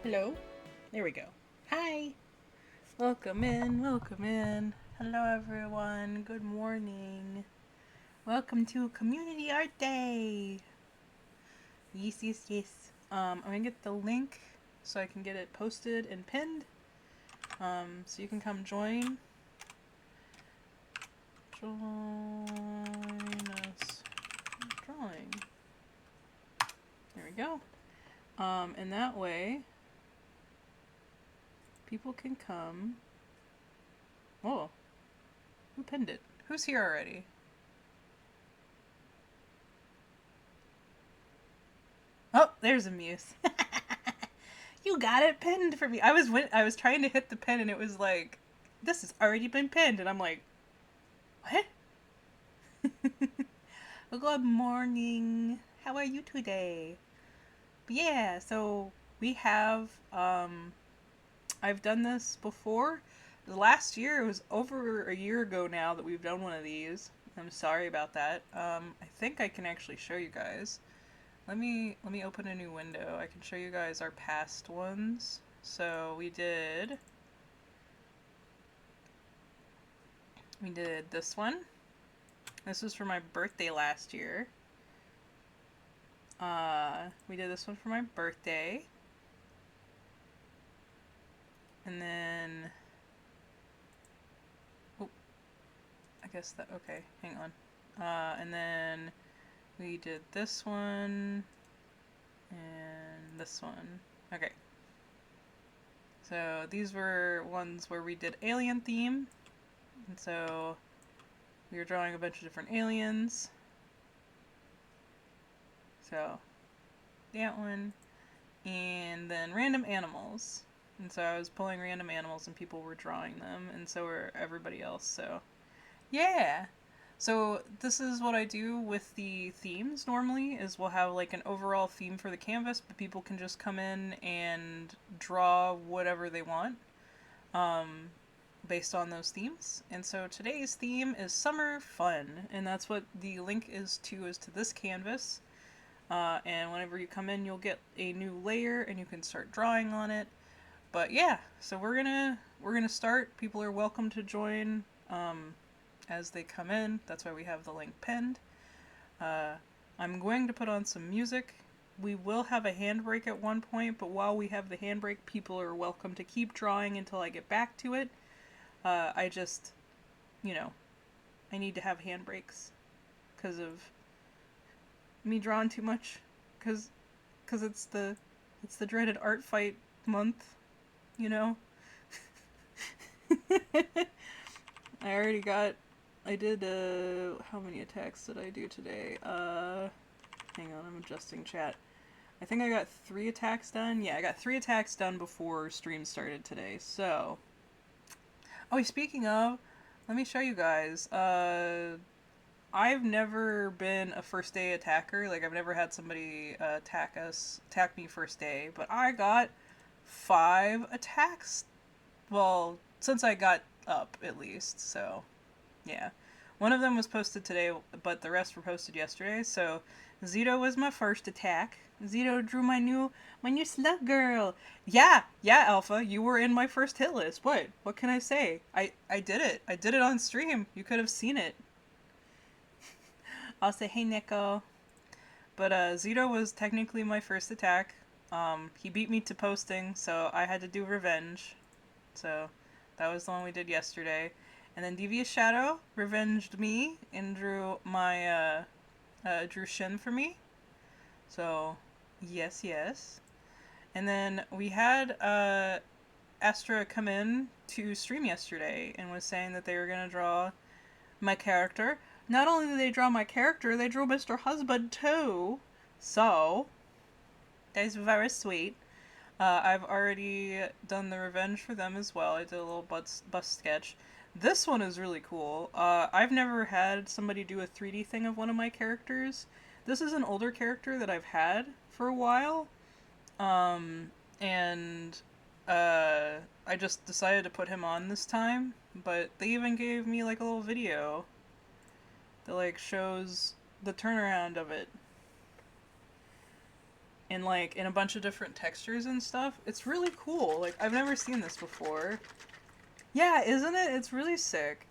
Hello. There we go. Hi. Welcome in. Welcome in. Hello, everyone. Good morning. Welcome to Community Art Day. Yes, yes, yes. I'm gonna get the link so I can get it posted and pinned. So you can come join. Join us drawing. There we go. And that way, people can come. Oh, who pinned it? Who's here already? Oh, there's a muse. You got it pinned for me. I was trying to hit the pin and it was like, this has already been pinned, and I'm like, what? Good morning. How are you today? But yeah, so we have I've done this before. The last year, it was over a year ago now that we've done one of these. I'm sorry about that. I think I can actually show you guys. Let me open a new window. I can show you guys our past ones. So we did this one. This was for my birthday last year. We did this one for my birthday. And then oh, I guess that okay, hang on. And then we did this one and this one. Okay. So these were ones where we did alien theme. And so we were drawing a bunch of different aliens. So that one. And then random animals. And so I was pulling random animals and people were drawing them, and so were everybody else. So yeah. So this is what I do with the themes normally is we'll have like an overall theme for the canvas, but people can just come in and draw whatever they want based on those themes. And so today's theme is summer fun, and that's what the link is to this canvas. And whenever you come in, you'll get a new layer and you can start drawing on it. But yeah, so we're gonna start. People are welcome to join as they come in. That's why we have the link pinned. Uh, I'm going to put on some music. We will have a handbrake at one point, but while we have the handbrake, people are welcome to keep drawing until I get back to it. I just, you know, I need to have handbrakes because of me drawing too much. Because it's the dreaded art fight month, you know. I already got. I did. How many attacks did I do today? Hang on, I'm adjusting chat. I think I got 3 attacks done. Yeah, I got 3 attacks done before stream started today. So, oh, speaking of, let me show you guys. I've never been a first day attacker. Like I've never had somebody attack me first day. But I got 5 attacks. Well, since I got up at least. So, yeah. One of them was posted today, but the rest were posted yesterday. So, Zito was my first attack. Zito drew my new slug girl. Yeah, Alpha, you were in my first hit list. What can I say? I did it. I did it on stream. You could have seen it. I'll say hey Nico. But Zito was technically my first attack. He beat me to posting, so I had to do revenge. So that was the one we did yesterday. And then Devious Shadow revenged me and drew my drew Shin for me. So yes, yes. And then we had Astra come in to stream yesterday and was saying that they were gonna draw my character. Not only did they draw my character, they drew Mr. Husband too. So that's very sweet. I've already done the revenge for them as well. I did a little bust sketch. This one is really cool. I've never had somebody do a 3D thing of one of my characters. This is an older character that I've had for a while. And I just decided to put him on this time. But they even gave me like a little video that like shows the turnaround of it. in like in a bunch of different textures and stuff. It's really cool. Like I've never seen this before. Yeah, isn't it? It's really sick.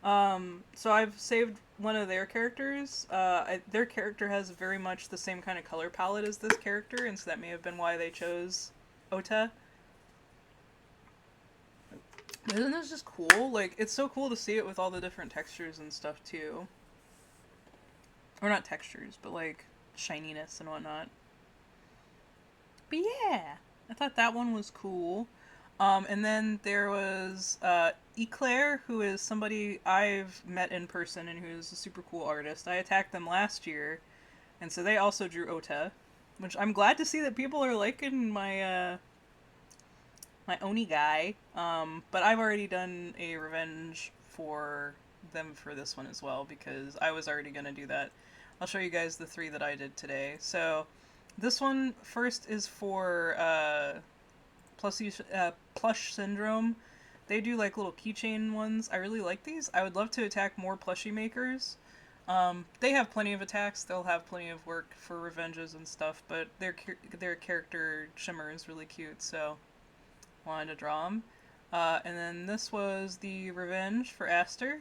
So I've saved one of their characters. Their character has very much the same kind of color palette as this character, and so that may have been why they chose Ota. Isn't this just cool? Like, it's so cool to see it with all the different textures and stuff, too. Or not textures, but, like, shininess and whatnot. But yeah, I thought that one was cool. And then there was Eclair, who is somebody I've met in person and who's a super cool artist. I attacked them last year, and so they also drew Ota, which I'm glad to see that people are liking my Oni guy. But I've already done a revenge for them for this one as well, because I was already going to do that. I'll show you guys the 3 that I did today. So this one first is for Plush Syndrome. They do like little keychain ones. I really like these. I would love to attack more plushie makers. They have plenty of attacks. They'll have plenty of work for revenges and stuff, but their character Shimmer is really cute, so wanted to draw them. And then this was the revenge for Astra.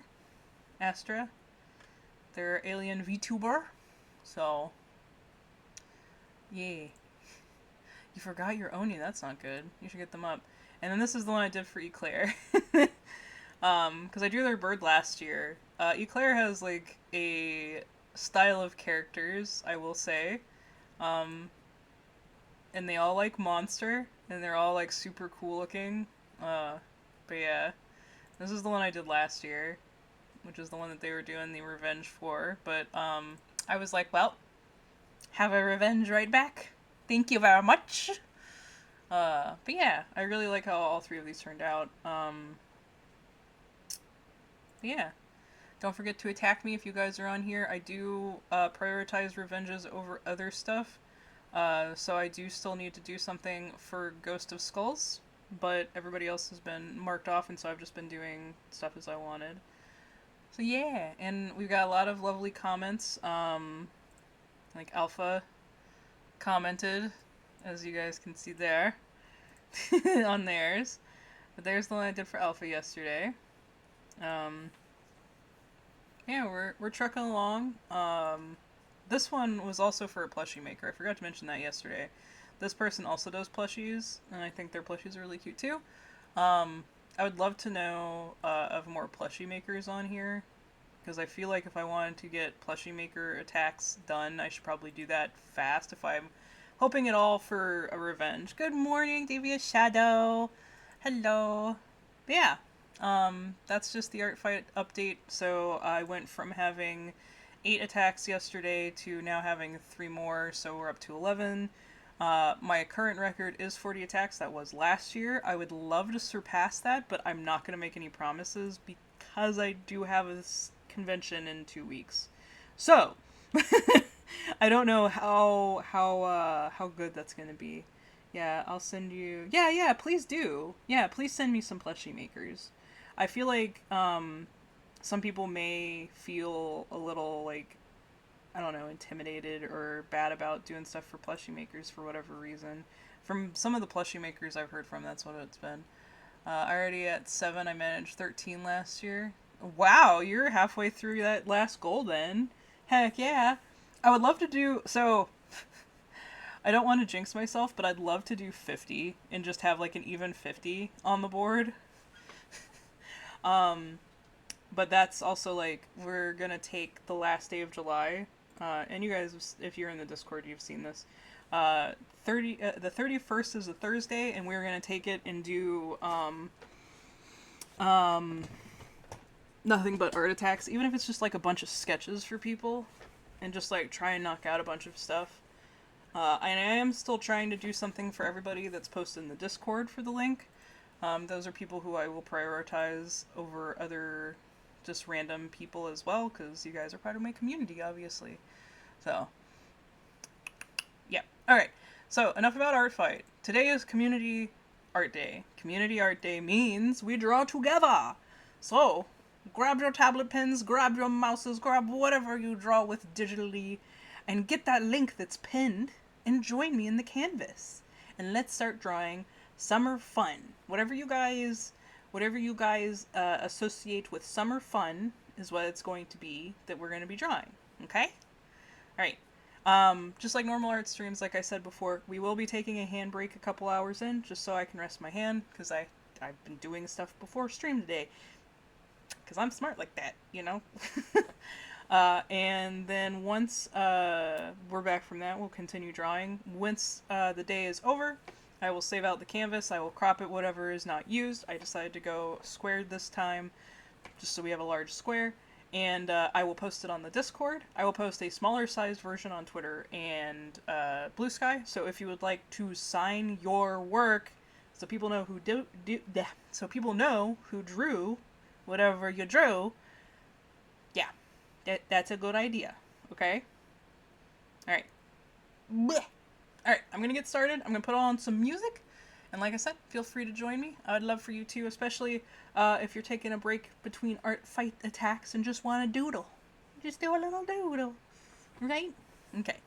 They're alien VTuber. So, yay. You forgot your Oni, that's not good. You should get them up. And then this is the one I did for Eclair. Because I drew their bird last year. Eclair has, like, a style of characters, I will say. And they all like monster, and they're all, like, super cool looking. But yeah, this is the one I did last year, which is the one that they were doing the revenge for. But, I was like, well, have a revenge right back. Thank you very much. But yeah, I really like how all 3 of these turned out. Yeah. Don't forget to attack me if you guys are on here. I do prioritize revenges over other stuff. So I do still need to do something for Ghost of Skulls, but everybody else has been marked off, and so I've just been doing stuff as I wanted. So yeah, and we've got a lot of lovely comments. Like Alpha commented, as you guys can see there, on theirs. But there's the one I did for Alpha yesterday. Yeah, we're trucking along. This one was also for a plushie maker. I forgot to mention that yesterday. This person also does plushies, and I think their plushies are really cute too. I would love to know of more plushie makers on here, because I feel like if I wanted to get plushie maker attacks done, I should probably do that fast if I'm hoping at all for a revenge. Good morning, Devious Shadow. Hello. But yeah, that's just the art fight update. So I went from having 8 attacks yesterday to now having 3 more, so we're up to 11. My current record is 40 attacks. That was last year. I would love to surpass that, but I'm not going to make any promises because I do have this convention in 2 weeks. So, I don't know how good that's going to be. Yeah, I'll send you... Yeah, please do. Yeah, please send me some plushie makers. I feel like, some people may feel a little, like, I don't know, intimidated or bad about doing stuff for plushie makers for whatever reason. From some of the plushie makers I've heard from, that's what it's been. Already at 7, I managed 13 last year. Wow, you're halfway through that last goal then. Heck yeah. I would love to do... So, I don't want to jinx myself, but I'd love to do 50 and just have, like, an even 50 on the board. But that's also, like, we're gonna take the last day of July, and you guys, if you're in the Discord, you've seen this. The 31st is a Thursday, and we're gonna take it and do, nothing but art attacks, even if it's just, like, a bunch of sketches for people, and just, like, try and knock out a bunch of stuff. And I am still trying to do something for everybody that's posted in the Discord for the link. Those are people who I will prioritize over other just random people as well, because you guys are part of my community, obviously. So, yeah. Alright, so enough about Art Fight. Today is Community Art Day. Community Art Day means we draw together! So, grab your tablet pens, grab your mouses, grab whatever you draw with digitally, and get that link that's pinned, and join me in the canvas. And let's start drawing summer fun. Whatever you guys associate with summer fun is what it's going to be that we're going to be drawing. Okay? All right. Just like normal art streams, like I said before, we will be taking a hand break a couple hours in, just so I can rest my hand, because I've been doing stuff before stream today. Because I'm smart like that, you know? And then once we're back from that, we'll continue drawing. Once the day is over, I will save out the canvas. I will crop it whatever is not used. I decided to go squared this time, just so we have a large square. And I will post it on the Discord. I will post a smaller sized version on Twitter and Blue Sky. So if you would like to sign your work, so people know so people know who drew whatever you drew, yeah, that's a good idea. Okay. All right. Blech. All right. I'm gonna get started. I'm gonna put on some music. And like I said, feel free to join me. I would love for you to, especially if you're taking a break between art fight attacks and just want to doodle. Just do a little doodle. Right? Okay.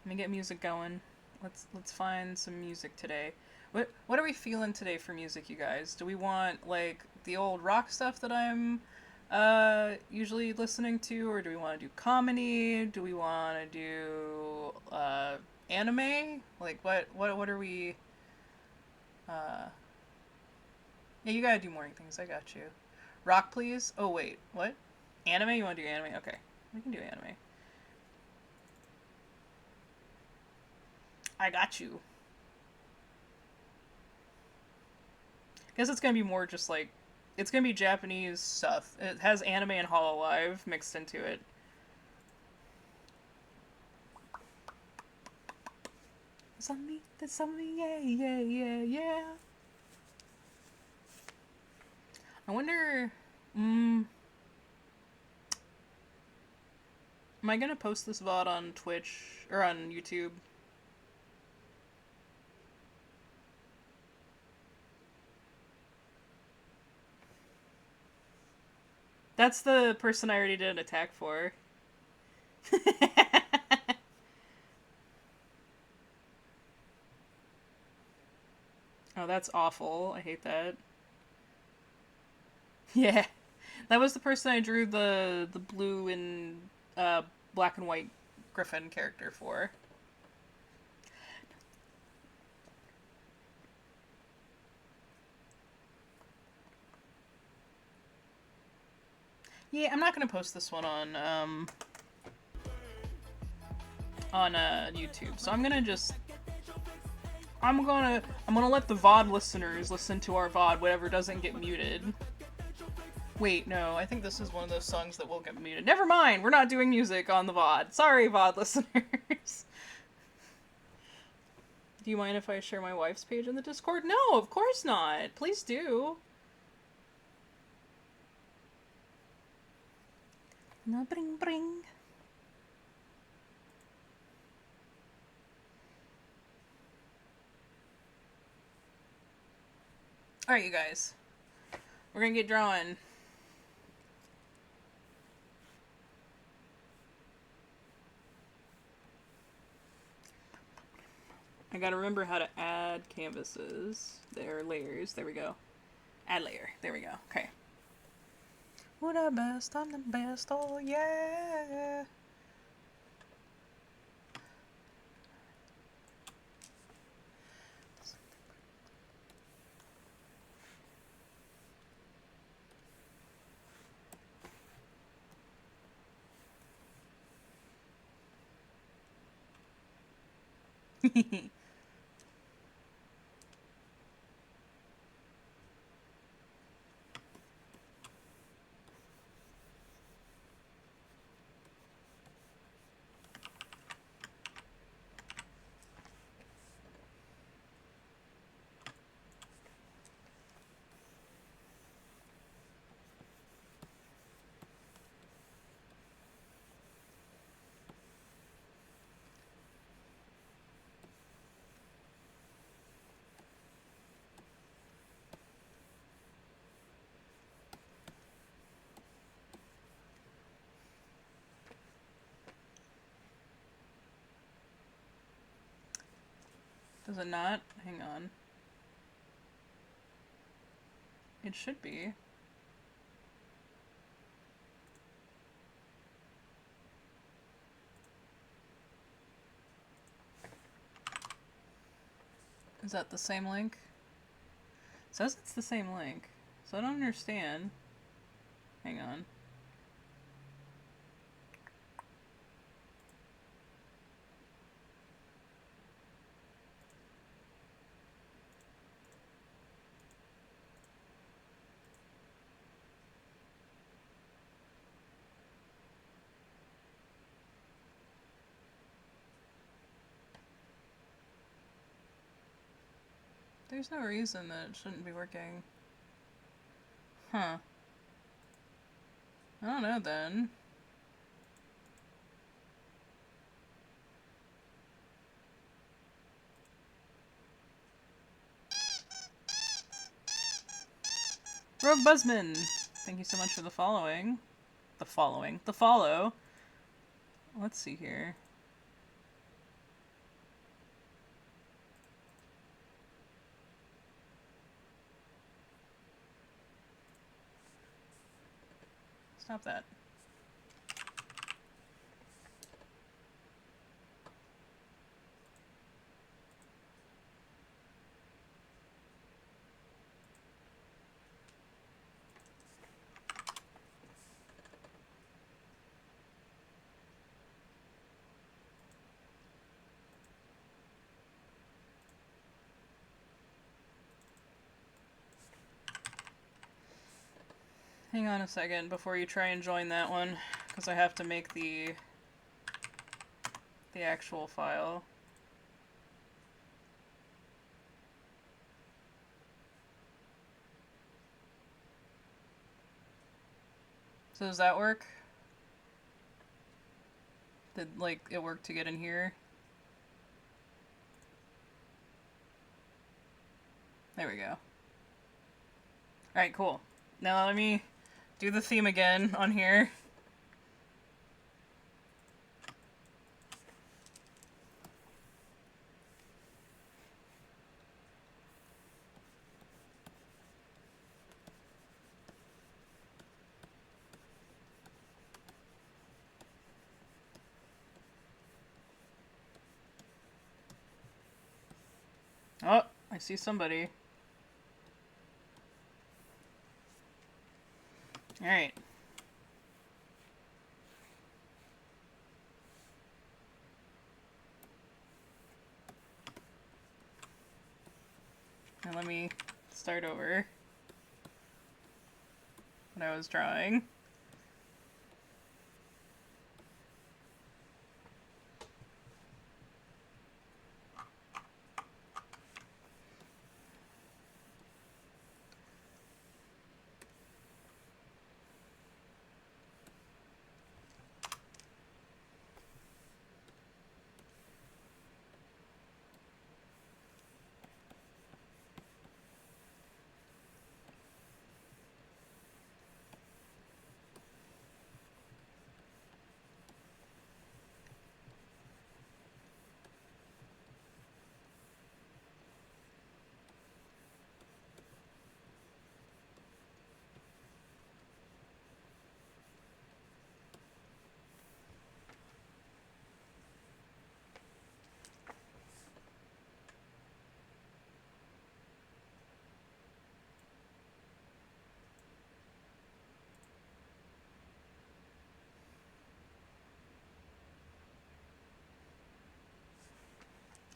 Let me get music going. Let's find some music today. What are we feeling today for music, you guys? Do we want like the old rock stuff that I'm usually listening to, or do we want to do comedy? Do we want to do anime? Like what are we? Yeah, you gotta do morning things. I got you. Rock, please. Oh wait, what? Anime? You want to do anime? Okay, we can do anime. I got you. Guess it's gonna be more just like, it's gonna be Japanese stuff. It has anime and Hololive mixed into it. That's on me, yeah. I wonder, am I gonna post this VOD on Twitch, or on YouTube? That's the person I already did an attack for. Oh, that's awful. I hate that. Yeah. That was the person I drew the blue and black and white Griffin character for. Yeah, I'm not gonna post this one on YouTube, so I'm gonna let the VOD listeners listen to our VOD, whatever doesn't get muted. Wait, no, I think this is one of those songs that will get muted. Never mind, we're not doing music on the VOD. Sorry, VOD listeners. Do you mind if I share my wife's page in the Discord? No, of course not. Please do. Na bring bring. Alright, you guys. We're gonna get drawing. I gotta remember how to add canvases. There, layers. There we go. Add layer. There we go. Okay. We're the best, I'm the best, oh yeah. Does it not? Hang on. It should be. Is that the same link? It says it's the same link. So I don't understand. Hang on. There's no reason that it shouldn't be working. Huh. I don't know then. Rogue Buzzman! Thank you so much for the following. The follow. Let's see here. Stop that. Hang on a second before you try and join that one, because I have to make the actual file. So does that work? Did, like, it work to get in here? There we go. Alright, cool. Now let me do the theme again on here. Oh, I see somebody. Alright. And let me start over what I was drawing.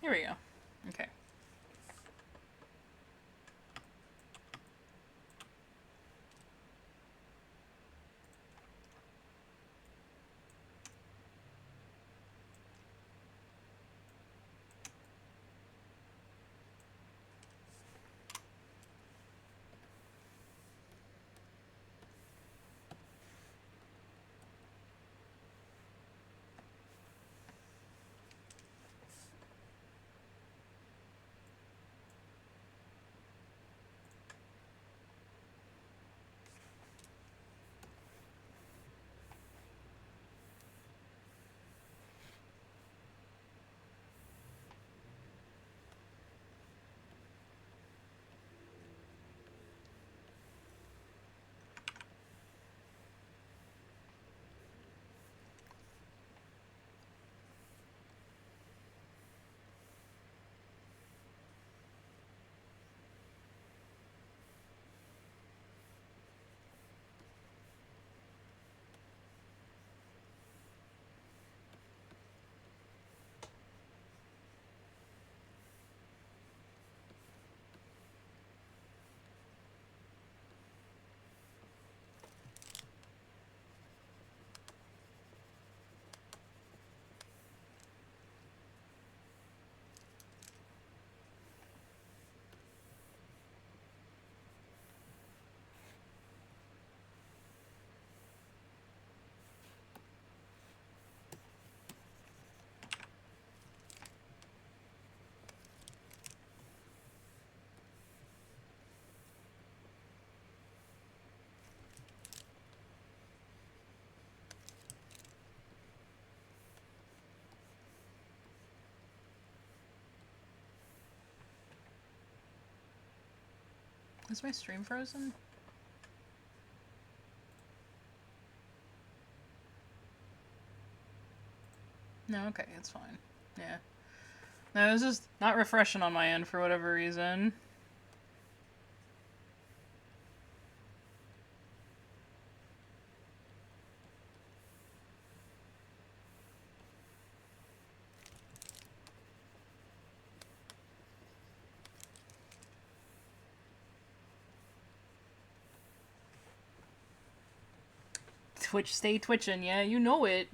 Here we go. Okay. Is my stream frozen? No, okay, it's fine. Yeah. No, it's just not refreshing on my end for whatever reason. Twitch, stay twitching, yeah, you know it.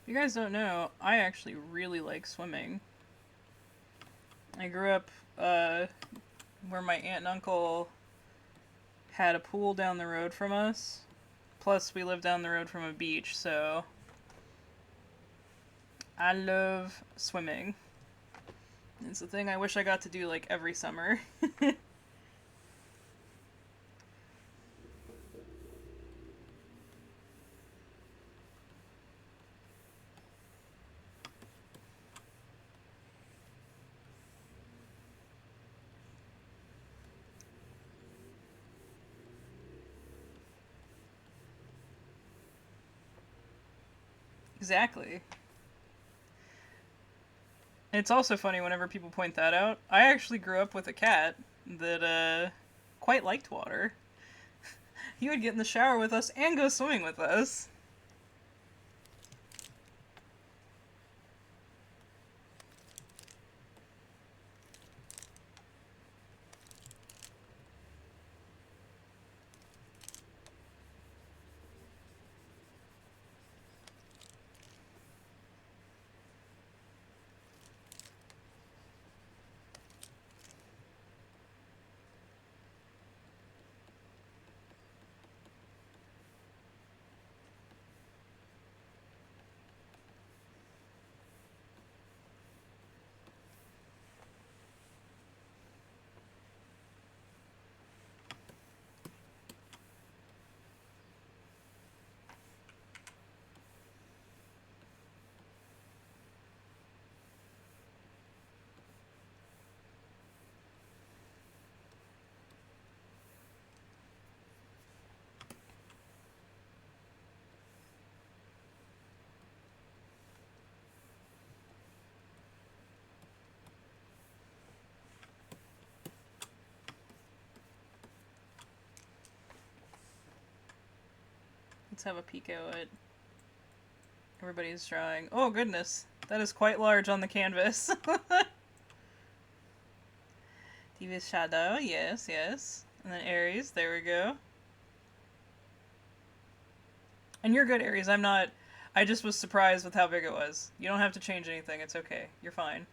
You guys don't know, I actually really like swimming. I grew up where my aunt and uncle had a pool down the road from us. Plus, we live down the road from a beach, so I love swimming. It's a thing I wish I got to do like every summer. Exactly. It's also funny whenever people point that out. I actually grew up with a cat that quite liked water. He would get in the shower with us and go swimming with us. Let's have a peek at everybody's drawing. Oh goodness, that is quite large on the canvas. Devious Shadow, yes, yes. And then Aries, there we go. And you're good, Aries. I'm not. I just was surprised with how big it was. You don't have to change anything. It's okay. You're fine.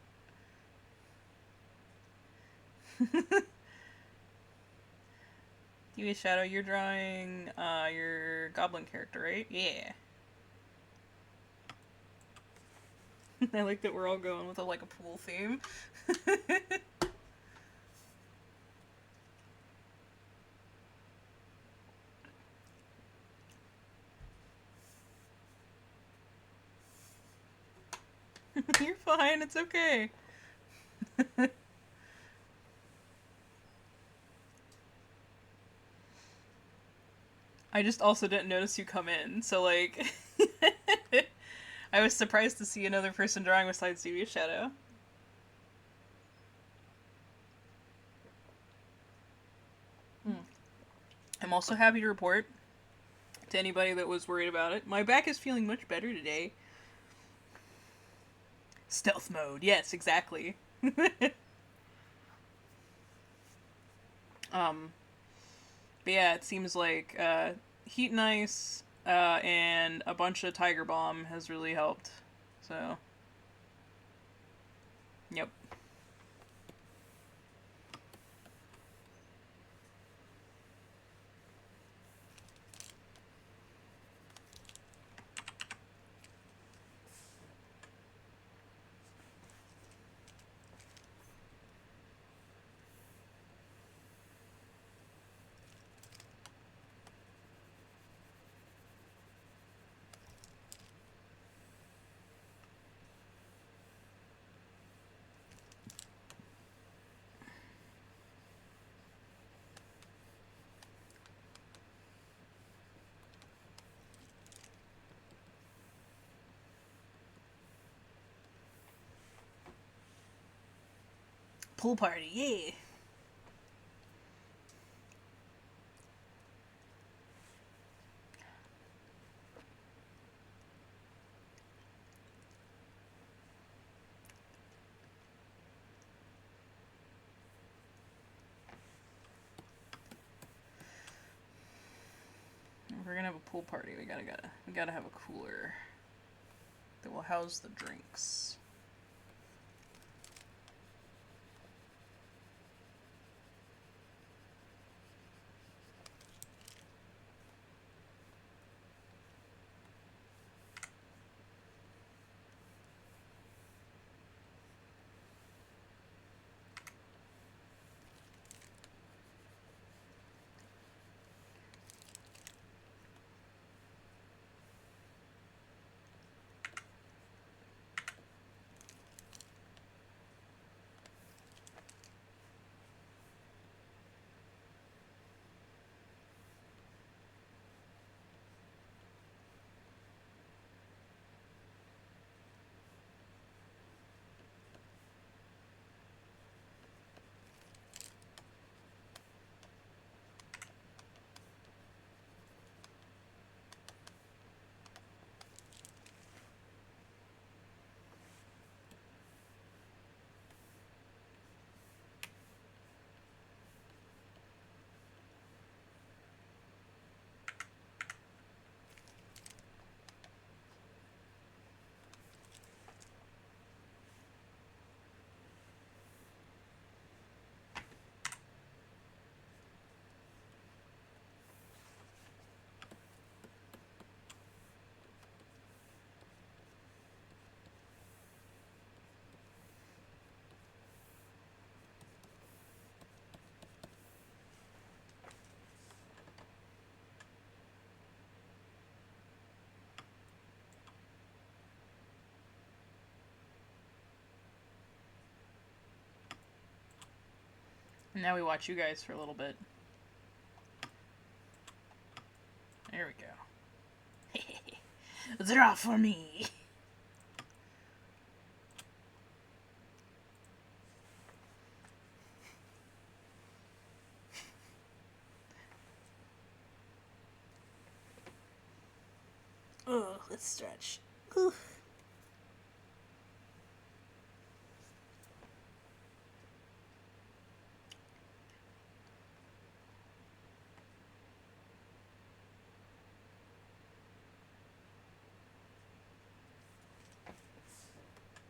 Devious Shadow, you're drawing your goblin character, right? Yeah. I like that we're all going with a pool theme. You're fine. It's okay. I just also didn't notice you come in, so like I was surprised to see another person drawing besides Devious Shadow. I'm also happy to report to anybody that was worried about it, my back is feeling much better today. Stealth mode, yes, exactly. But yeah, it seems like heat and ice and a bunch of Tiger Balm has really helped. So, yep. Pool party, yeah. If we're gonna have a pool party, we gotta have a cooler that will house the drinks. And now we watch you guys for a little bit. There we go. Draw for me. Oh, let's stretch. Oof.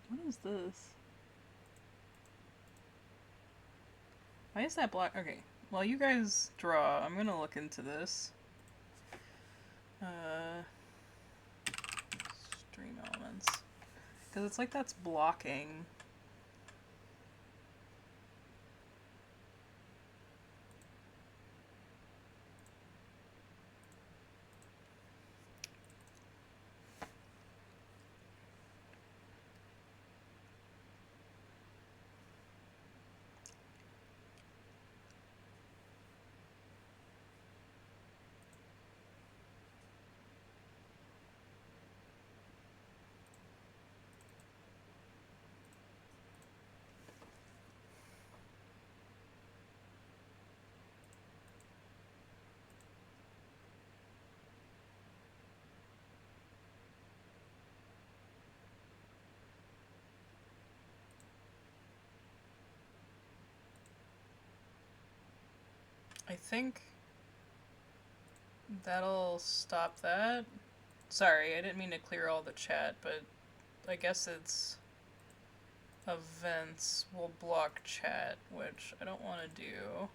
What is this? Why is that black? Okay, while you guys draw, I'm gonna look into this. Stream elements. Because it's like that's blocking. I think that'll stop that. Sorry, I didn't mean to clear all the chat, but I guess it's events will block chat, which I don't want to do.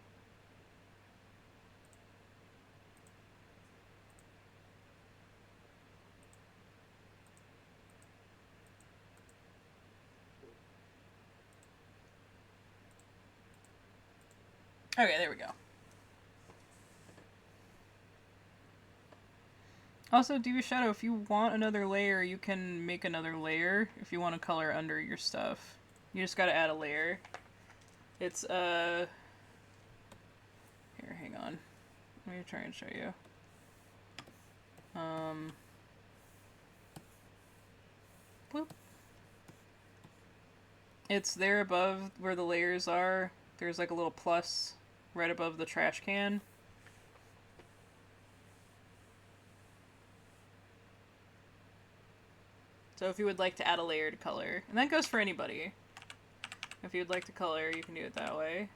Okay, there we go. Also, Diva Shadow, if you want another layer, you can make another layer if you want to color under your stuff. You just gotta add a layer. It's, here, hang on. Let me try and show you. Boop. It's there above where the layers are. There's like a little plus right above the trash can. So if you would like to add a layered color, and that goes for anybody. If you would like to color, you can do it that way.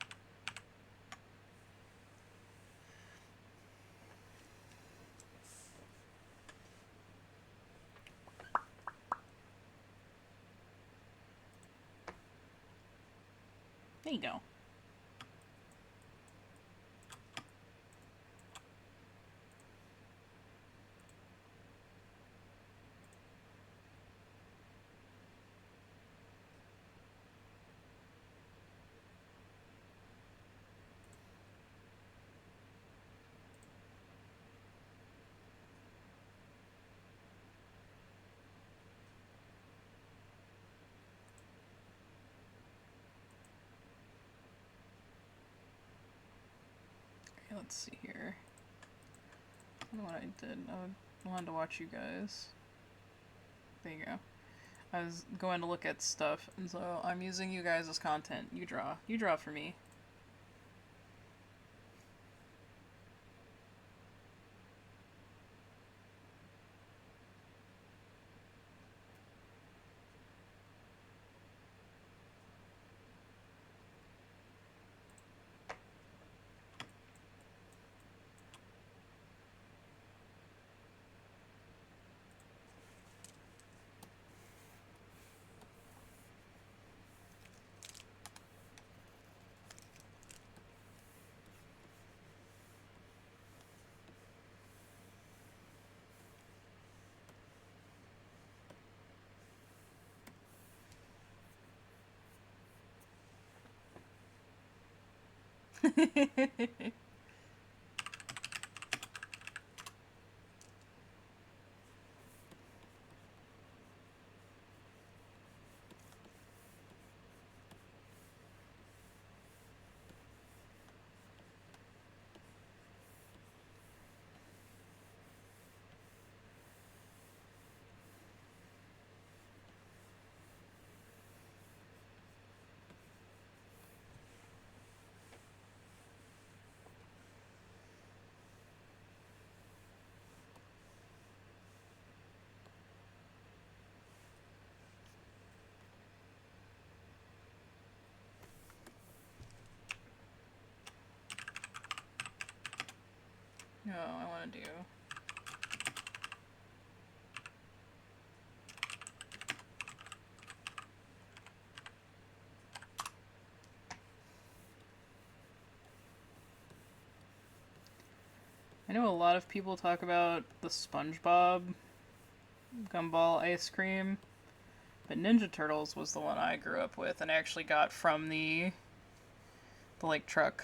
There you go. Okay, let's see here. I don't know what I did. I wanted to watch you guys. There you go. I was going to look at stuff, and so I'm using you guys as content. You draw. You draw for me. No, I want to do. I know a lot of people talk about the SpongeBob gumball ice cream, but Ninja Turtles was the one I grew up with and actually got from the like truck.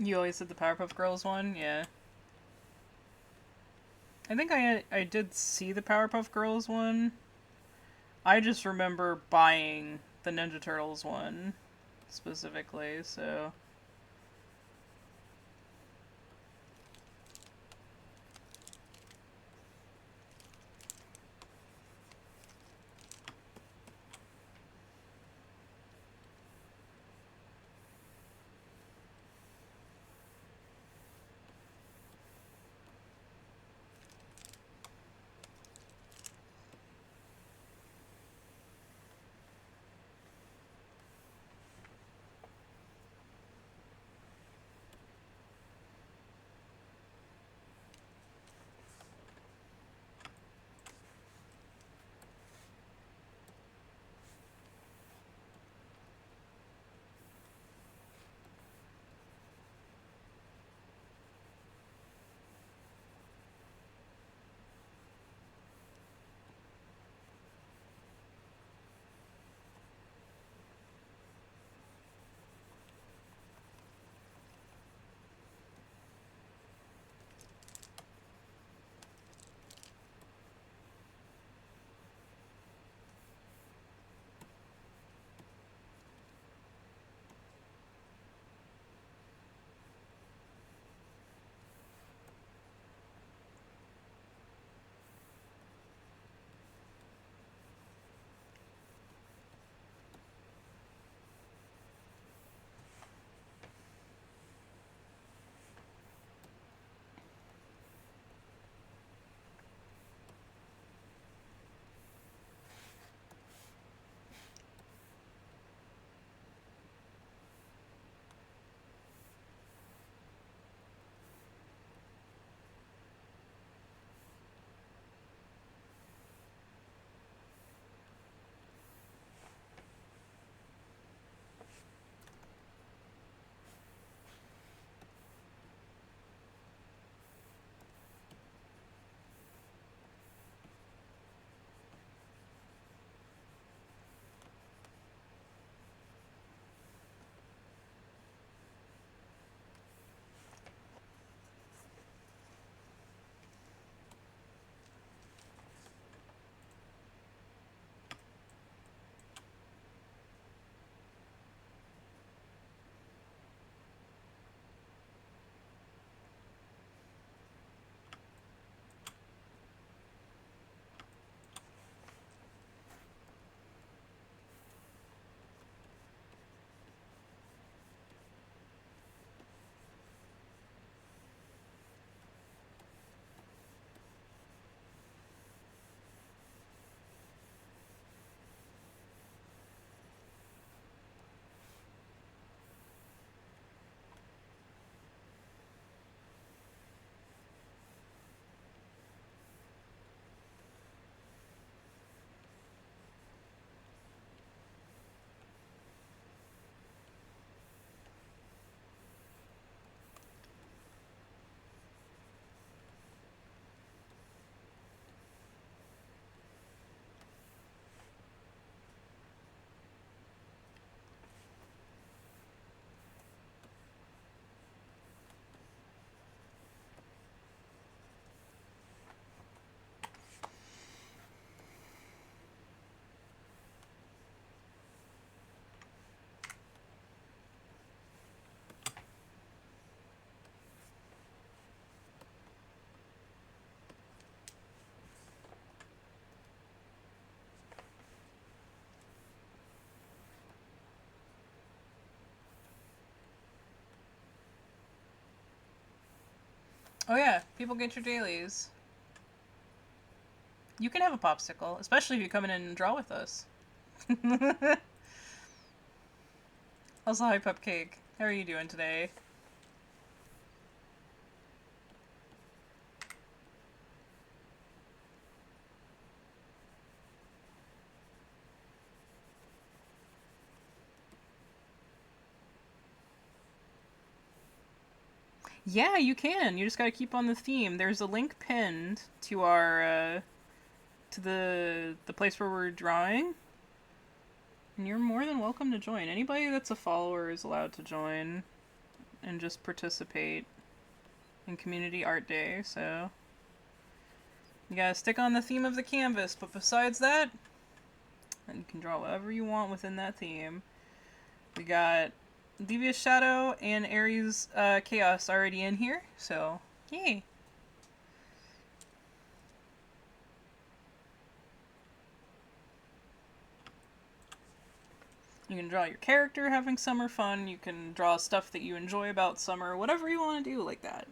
You always did the Powerpuff Girls one, yeah. I think I did see the Powerpuff Girls one. I just remember buying the Ninja Turtles one specifically, so. Oh yeah, people get your dailies. You can have a popsicle, especially if you come in and draw with us. Also, hi Pupcake. How are you doing today? Yeah, you can. You just gotta keep on the theme. There's a link pinned to our to the place where we're drawing, and you're more than welcome to join. Anybody that's a follower is allowed to join. and just participate in Community Art Day, so you gotta stick on the theme of the canvas, but besides that, then you can draw whatever you want within that theme. We got Devious Shadow and Ares Chaos already in here, so yay! You can draw your character having summer fun, you can draw stuff that you enjoy about summer, whatever you want to do like that.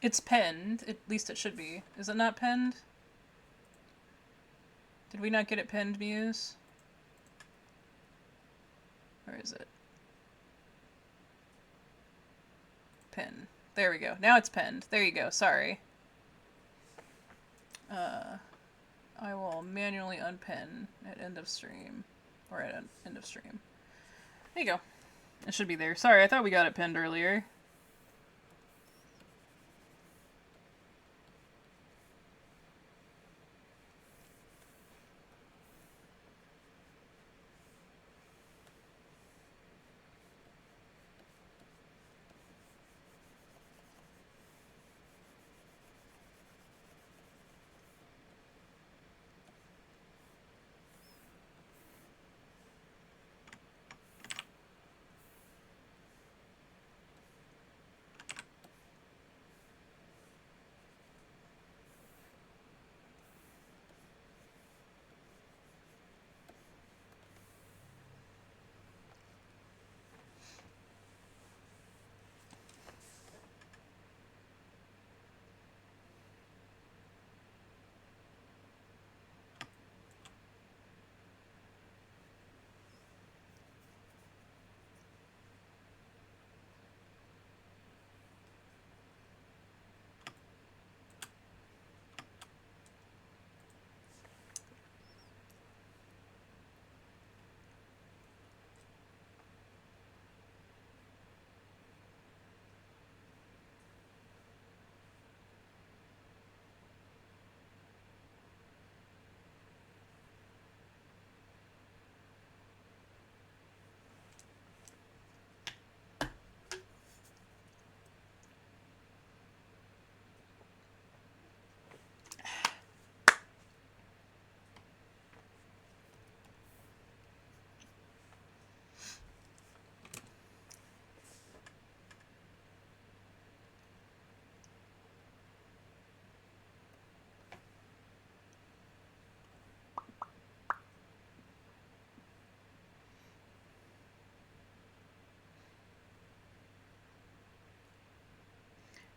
It's penned. At least it should be. Is it not penned? Did we not get it penned, Muse? Or is it? Pen. There we go. Now it's penned. There you go. Sorry. I will manually unpin at end of stream. Or at end of stream. There you go. It should be there. Sorry, I thought we got it pinned earlier.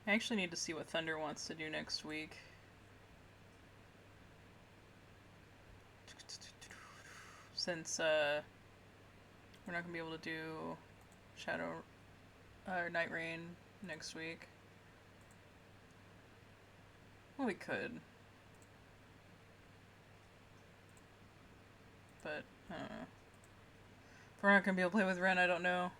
I actually need to see what Thunder wants to do next week. Since we're not gonna be able to do Shadow or Night Rain next week. Well, we could. But I don't know. If we're not gonna be able to play with Ren, I don't know.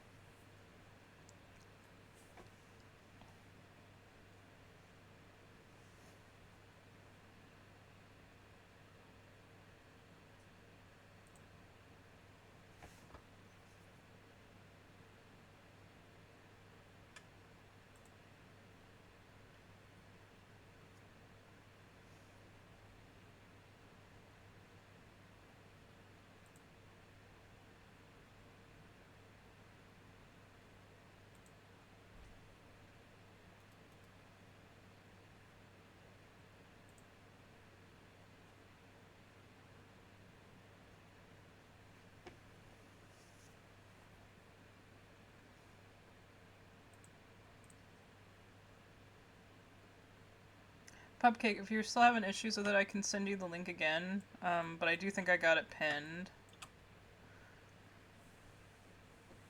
Pupcake, if you're still having issues with it, I can send you the link again. But I do think I got it pinned.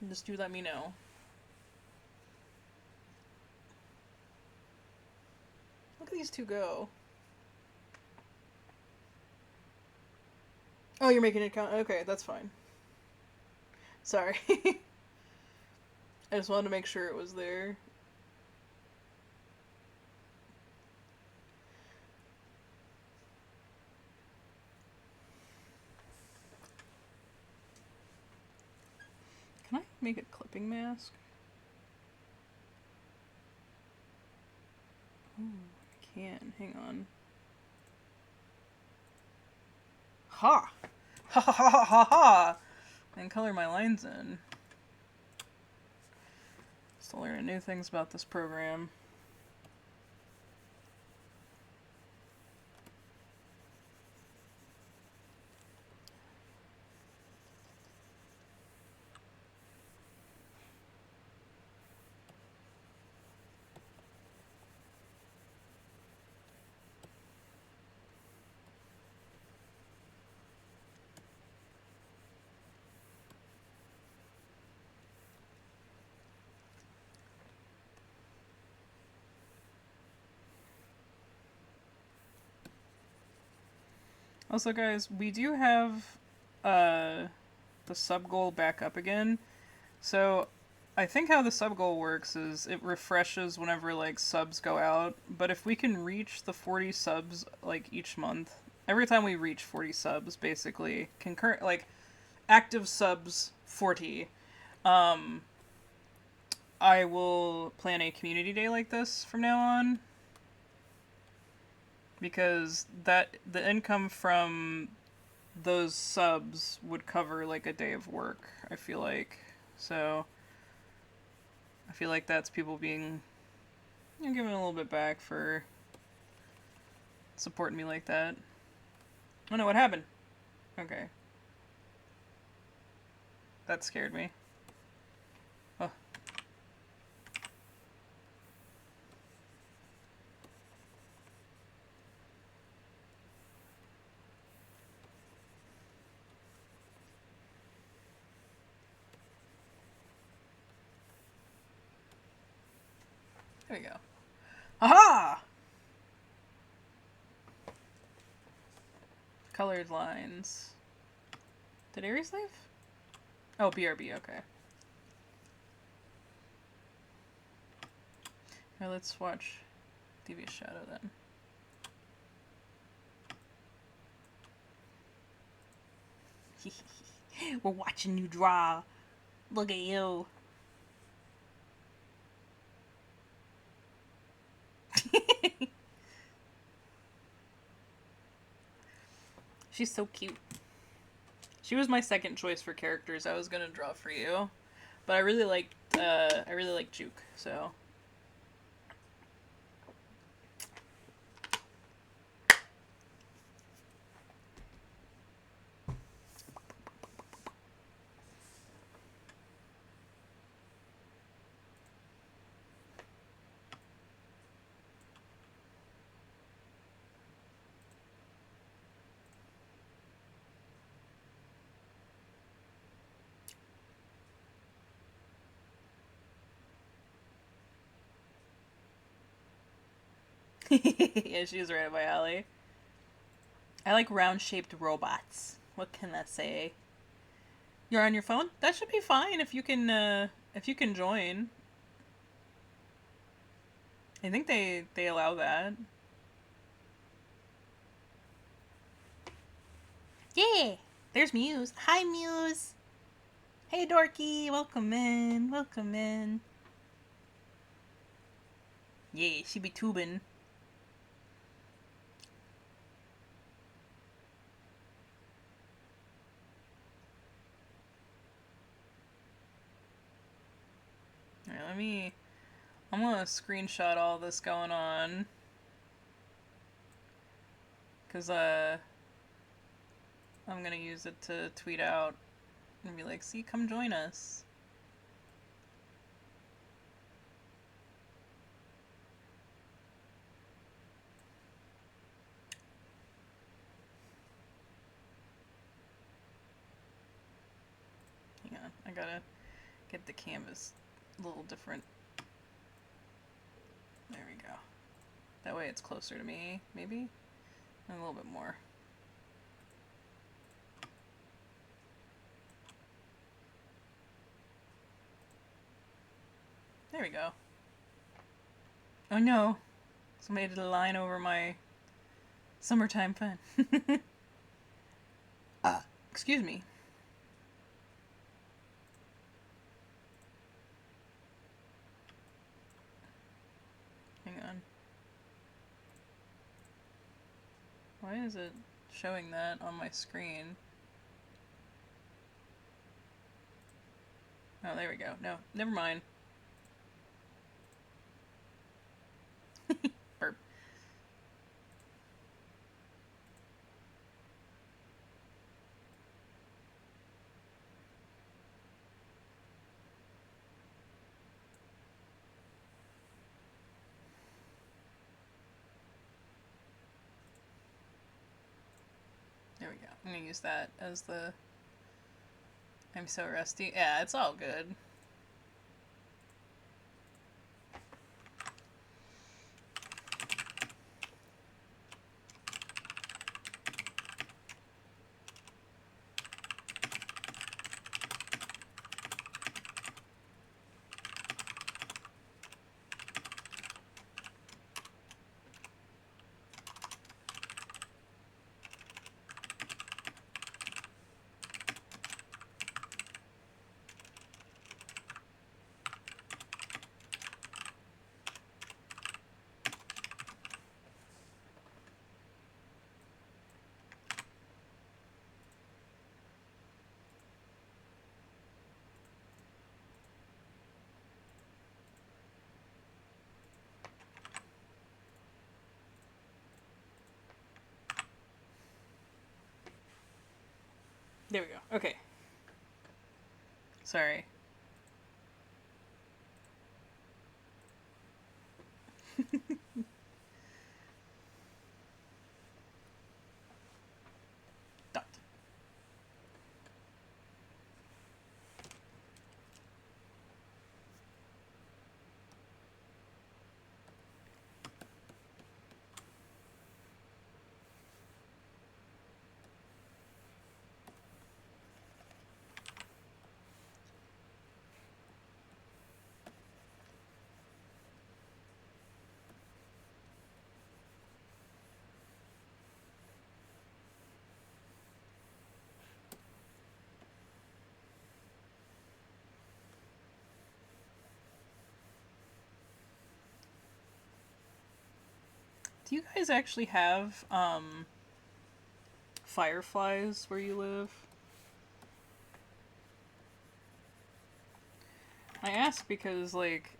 Just do let me know. Look at these two go. Oh, you're making an account? Okay, that's fine. Sorry. I just wanted to make sure it was there. Can I make a clipping mask? Oh, I can. Hang on. Ha! Ha ha ha ha ha ha! And color my lines in. Still learning new things about this program. Also, guys, we do have the sub goal back up again. So, I think how the sub goal works is it refreshes whenever like subs go out. But if we can reach the 40 subs like each month, every time we reach 40 subs, basically concurrent like active subs 40, I will plan a community day like this from now on. Because that the income from those subs would cover like a day of work, I feel like. So I feel like that's people being, you know, giving a little bit back for supporting me like that. Oh no, what happened? Okay. That scared me. Oh. There we go. Aha! Colored lines. Did Aries leave? Oh, BRB, okay. Alright, let's watch Devious Shadow then. We're watching you draw. Look at you. She's so cute. She was my second choice for characters I was gonna draw for you, but I really like Juke, so. Yeah, she's right up my alley. I like round-shaped robots. What can I say? You're on your phone? That should be fine if you can join. I think they allow that. Yeah, there's Muse. Hi, Muse. Hey, Dorky. Welcome in. Welcome in. Yeah, she be tubing. Alright, I'm gonna screenshot all this going on. Cause, I'm gonna use it to tweet out and be like, see, come join us. I gotta get the canvas a little different. There we go. That way it's closer to me, maybe? And a little bit more. There we go. Oh no! Somebody did a line over my summertime fun. Excuse me. Hang on. Why is it showing that on my screen? Oh, there we go. No, never mind. Burp. There we go. I'm gonna use that as the... I'm so rusty. Yeah, it's all good. There we go. Okay. Sorry. Dot. Do you guys actually have fireflies where you live? I ask because, like,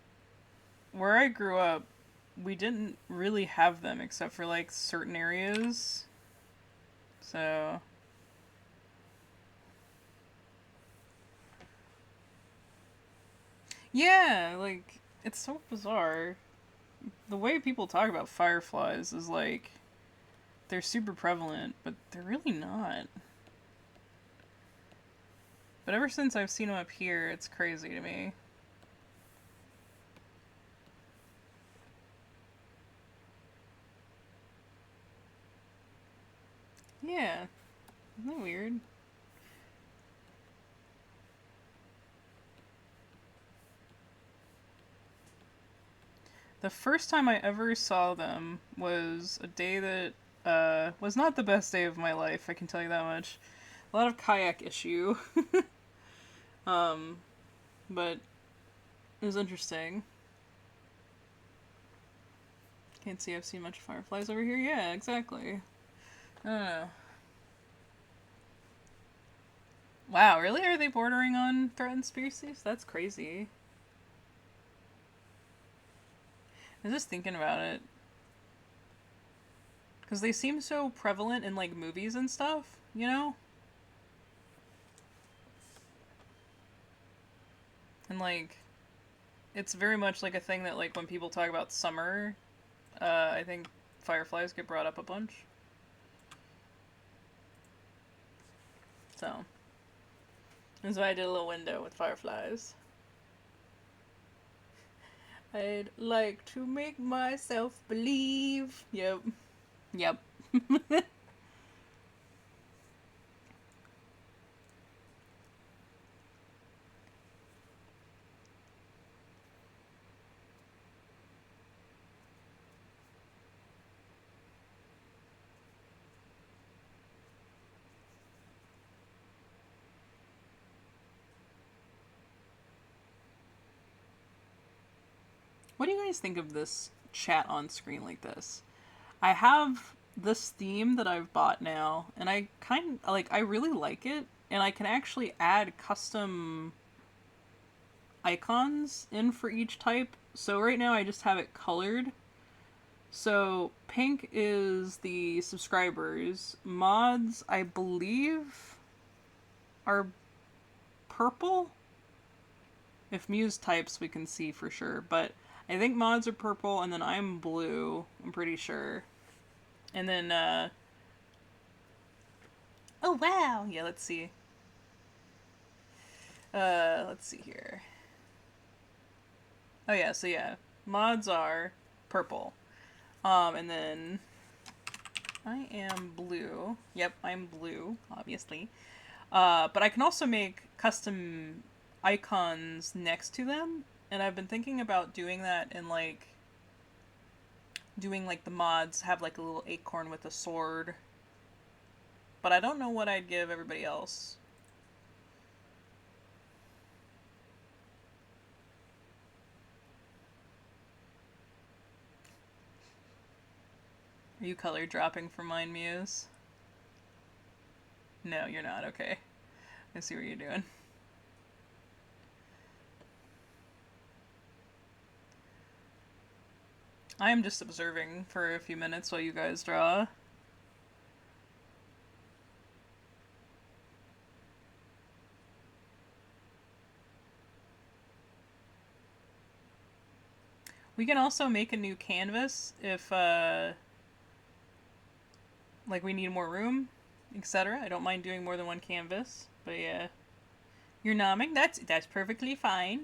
where I grew up, we didn't really have them except for, like, certain areas. So... Yeah, like, it's so bizarre. The way people talk about fireflies is like they're super prevalent, but they're really not. But ever since I've seen them up here, it's crazy to me. Yeah, isn't that weird? The first time I ever saw them was a day that was not the best day of my life, I can tell you that much. A lot of kayak issue. But it was interesting. Can't see I've seen much fireflies over here. Yeah, exactly. I don't know. Wow, really? Are they bordering on threatened species? That's crazy. I was just thinking about it. Because they seem so prevalent in, like, movies and stuff, you know? And, like, it's very much like a thing that, like, when people talk about summer, I think fireflies get brought up a bunch. So, That's why I did a little window with fireflies. I'd like to make myself believe. Yep. Yep. What do you guys think of this chat on screen like this? I have this theme that I've bought now, and I really like it, and I can actually add custom icons in for each type. So right now I just have it colored. So pink is the subscribers. Mods, I believe, are purple. If Muse types, we can see for sure. But I think mods are purple, and then I'm blue. I'm pretty sure. And then, oh wow! Yeah, let's see. Let's see here. Oh yeah, so yeah, mods are purple. And then I am blue. Yep, I'm blue, obviously. But I can also make custom icons next to them, and I've been thinking about doing that in like doing like the mods have like a little acorn with a sword. But I don't know what I'd give everybody else. Are you color dropping for mine, Muse? No, you're not. Okay. I see what you're doing. I am just observing for a few minutes while you guys draw. We can also make a new canvas if, like, we need more room, etc. I don't mind doing more than one canvas, but yeah. You're nomming? That's perfectly fine.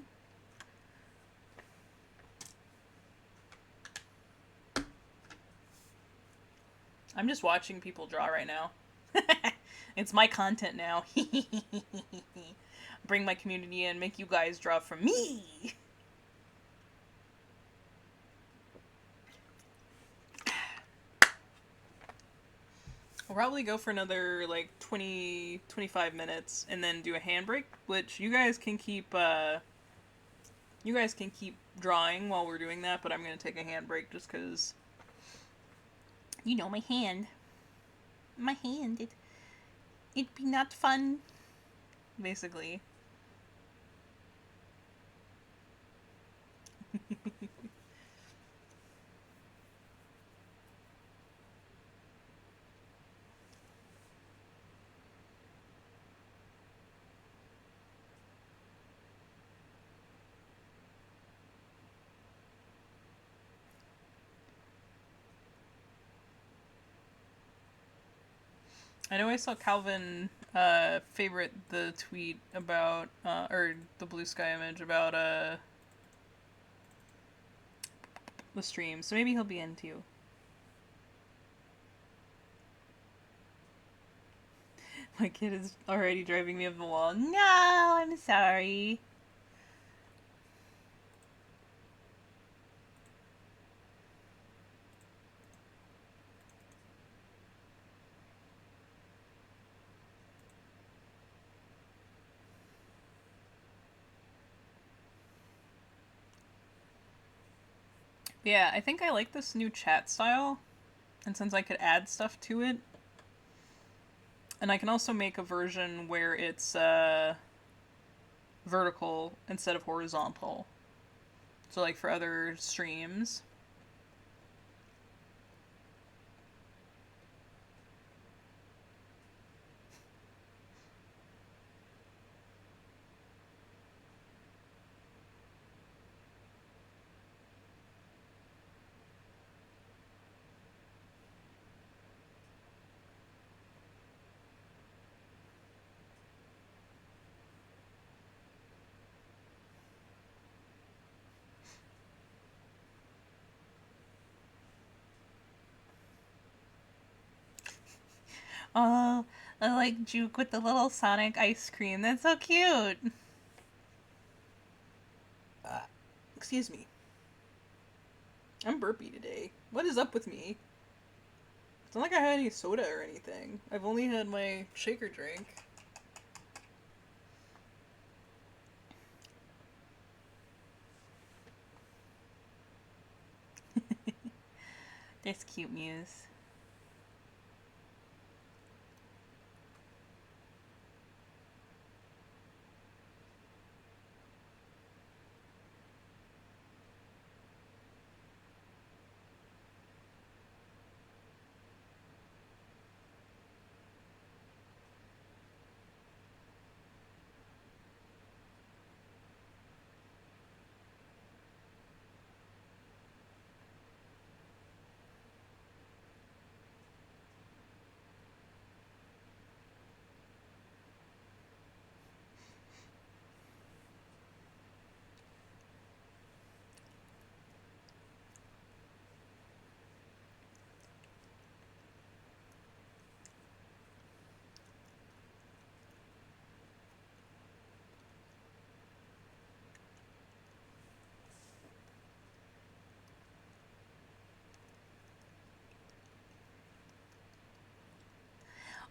I'm just watching people draw right now. It's my content now. Bring my community in, make you guys draw for me. I'll probably go for another like 20, 25 minutes and then do a handbrake, which you guys can keep drawing while we're doing that, but I'm gonna take a handbrake just because you know my hand. It'd be not fun. Basically. I know I saw Calvin favorite the tweet about or the blue sky image about the stream, so maybe he'll be in too. My kid is already driving me up the wall. No, I'm sorry. Yeah, I think I like this new chat style, and since I could add stuff to it, and I can also make a version where it's vertical instead of horizontal. So like for other streams. Oh, I like Juke with the little Sonic ice cream. That's so cute. Excuse me. I'm burpy today. What is up with me? It's not like I had any soda or anything. I've only had my shaker drink. That's cute, Muse.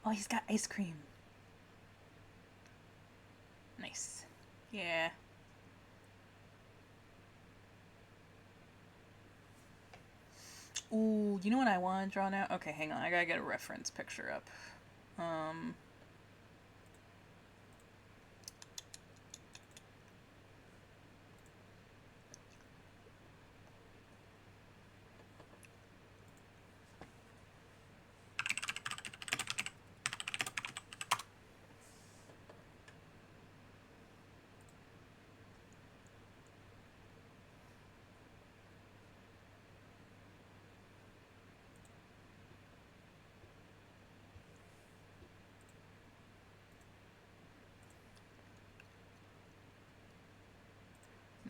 Oh, he's got ice cream. Nice. Yeah. Ooh, you know what I want to draw now? Okay, hang on. I gotta get a reference picture up. Um,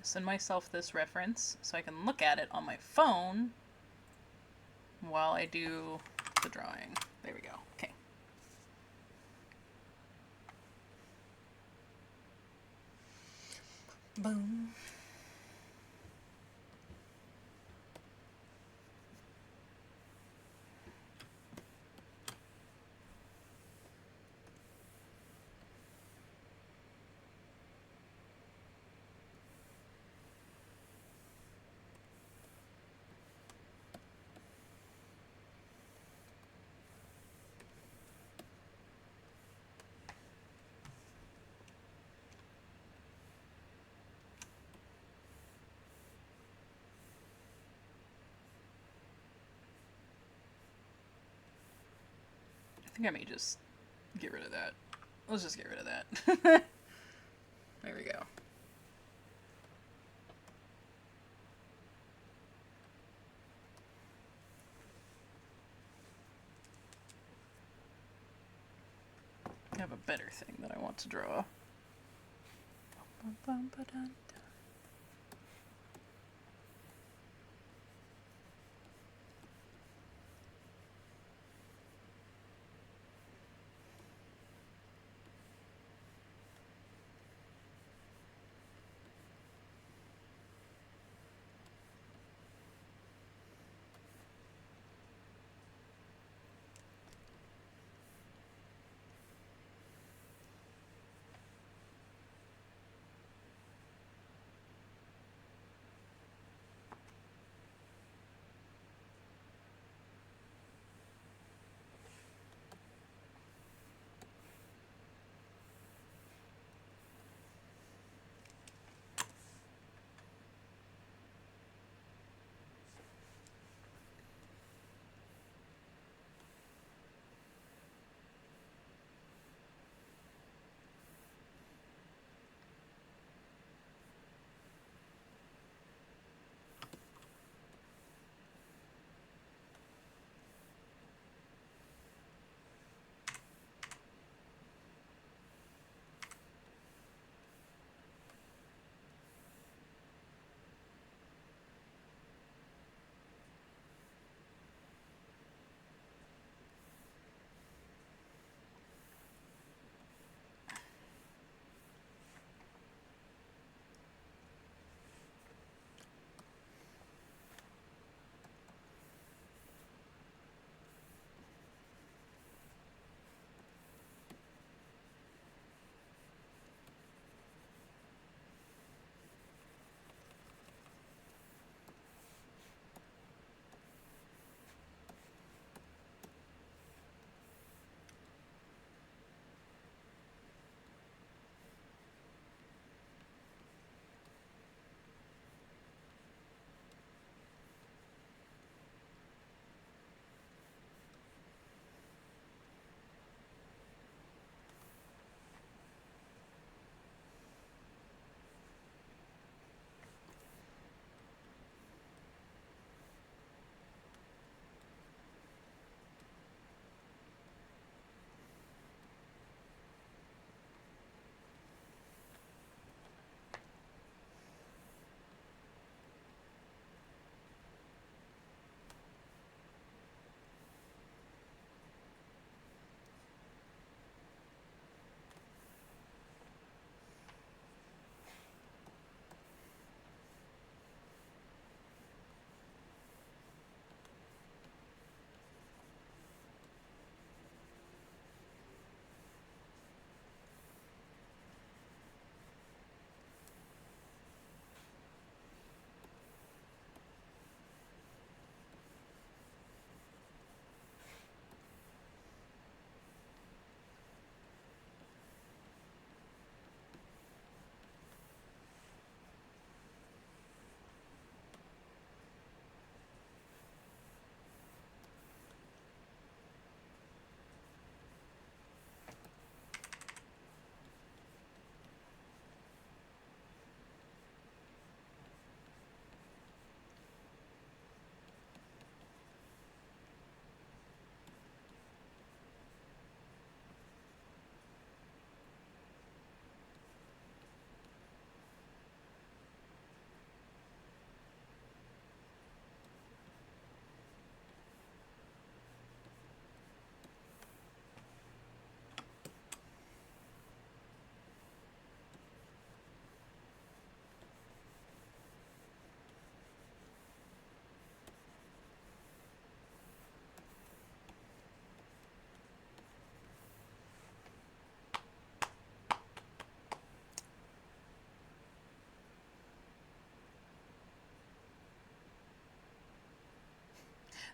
send myself this reference so I can look at it on my phone while I do the drawing. There we go. Okay. Boom. I think I may just get rid of that. Let's just get rid of that. There we go. I have a better thing that I want to draw.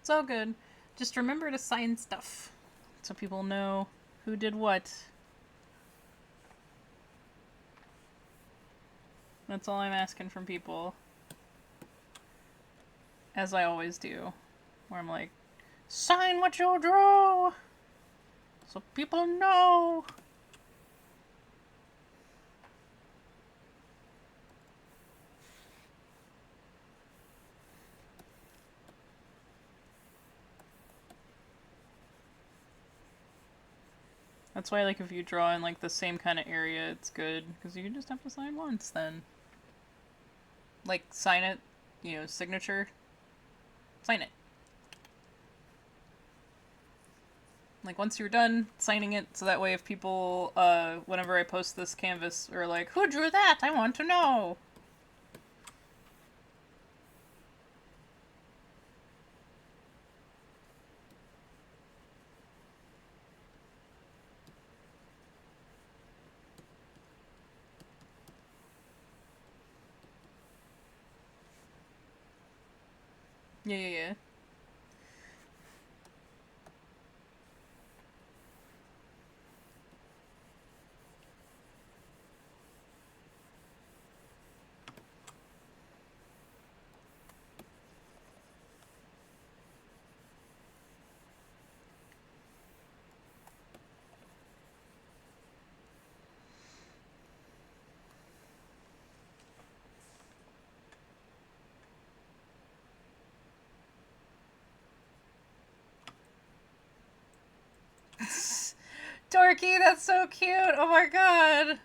It's all good. Just remember to sign stuff so people know who did what. That's all I'm asking from people. As I always do. Where I'm like, sign what you drew! So people know! That's why, like, if you draw in, like, the same kind of area, it's good. Because you just have to sign once, then. Like, sign it, signature. Sign it. Like, once you're done signing it, so that way if people, whenever I post this canvas, are like, who drew that? I want to know! Yeah, yeah, yeah. Dorky, that's so cute! Oh my god!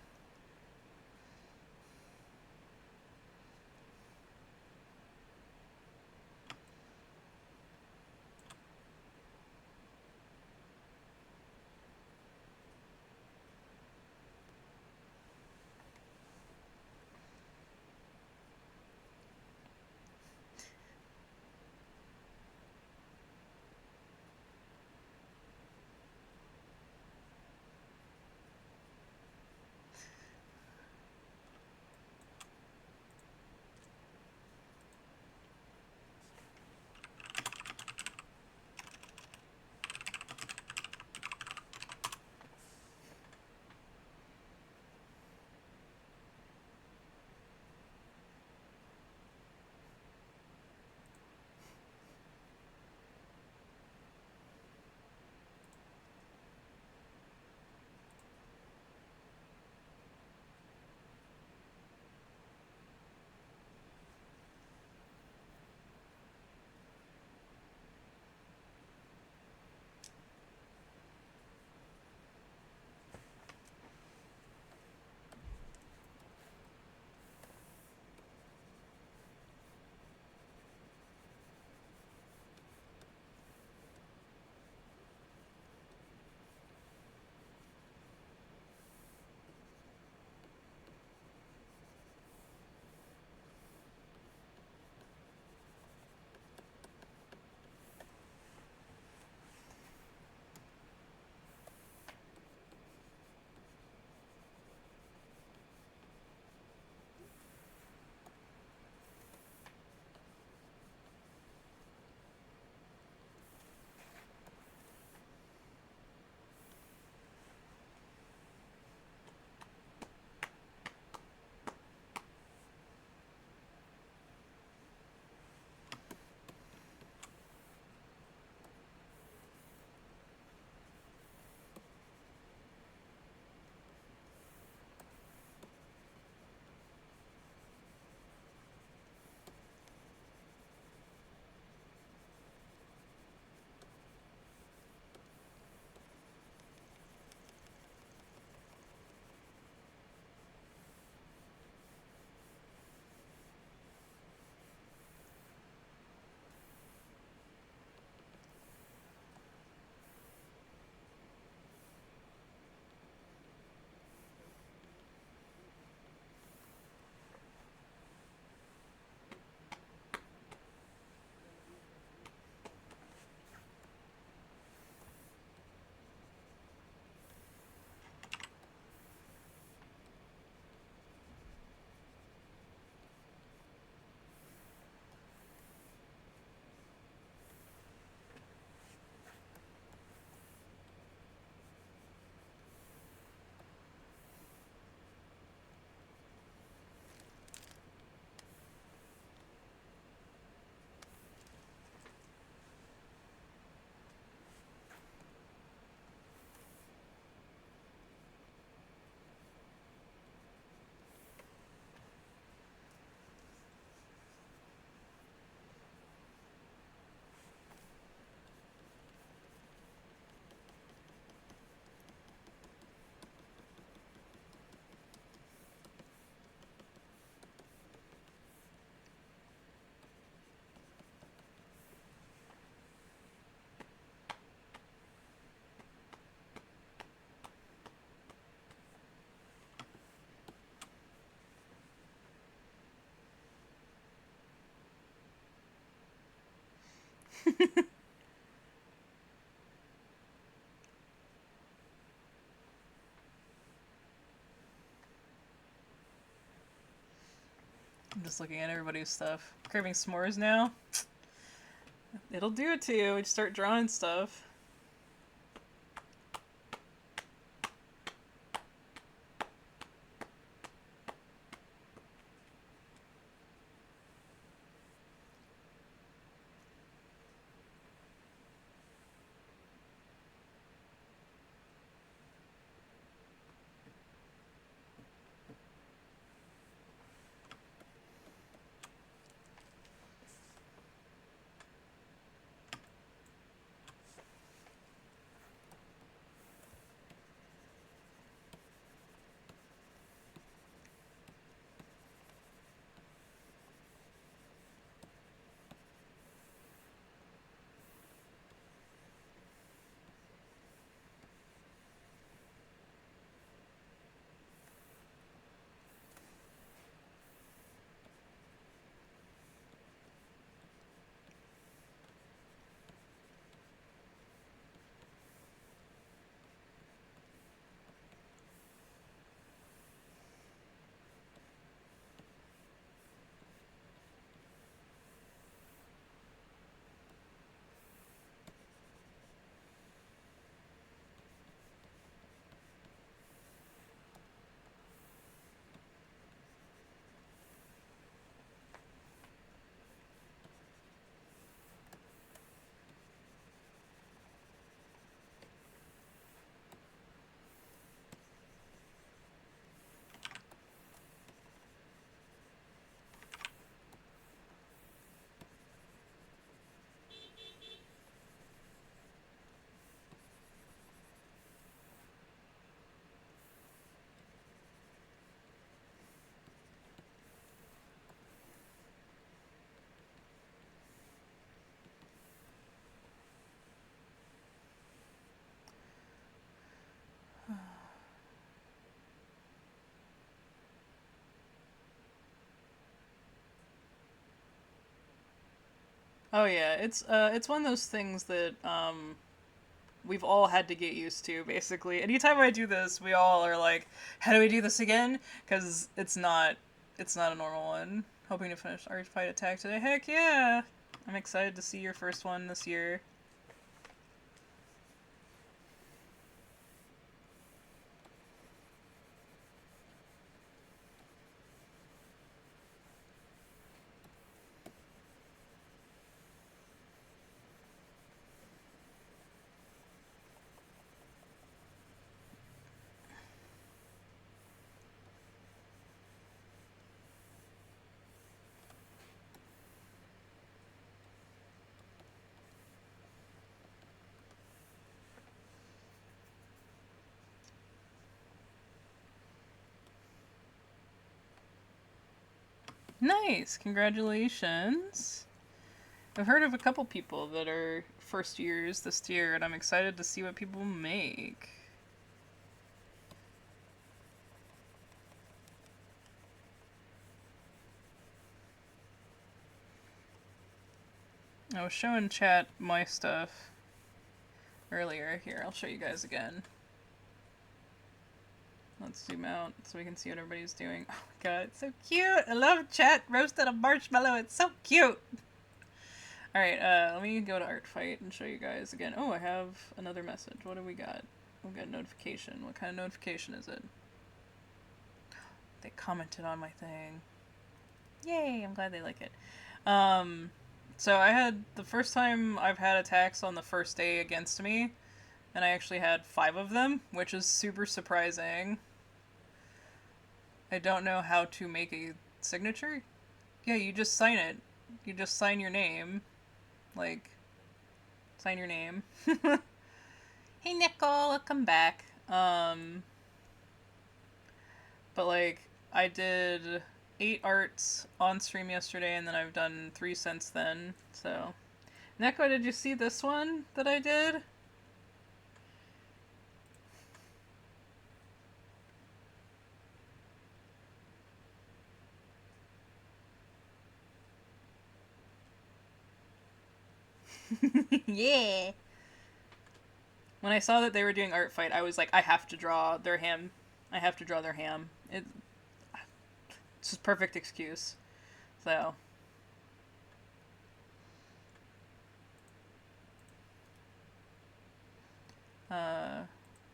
I'm just looking at everybody's stuff. Craving s'mores now? It'll do it to you. You start drawing stuff. Oh yeah, it's one of those things that we've all had to get used to. Basically, anytime I do this, we all are like, "How do we do this again?" Because it's not a normal one. Hoping to finish Art Fight Attack today. Heck yeah! I'm excited to see your first one this year. Nice, congratulations. I've heard of a couple people that are first years this year, and I'm excited to see what people make. I was showing chat my stuff earlier. Here, I'll show you guys again. Let's zoom out so we can see what everybody's doing. Oh my god, it's so cute! I love chat roasted a marshmallow. It's so cute! Alright, let me go to Art Fight and show you guys again. Oh, I have another message. What do we got? We got a notification. What kind of notification is it? They commented on my thing. Yay, I'm glad they like it. So I had the first time I've had attacks on the first day against me, and I actually had 5 of them, which is super surprising. I don't know how to make a signature. Yeah, you just sign it. You just sign your name. Like, sign your name. Hey Nicole, welcome back. But like, I did 8 arts on stream yesterday, and then I've done 3 since then. So, Neko, did you see this one that I did? Yeah. When I saw that they were doing art fight, I was like, I have to draw their ham. I have to draw their ham. It's just perfect excuse. So, uh,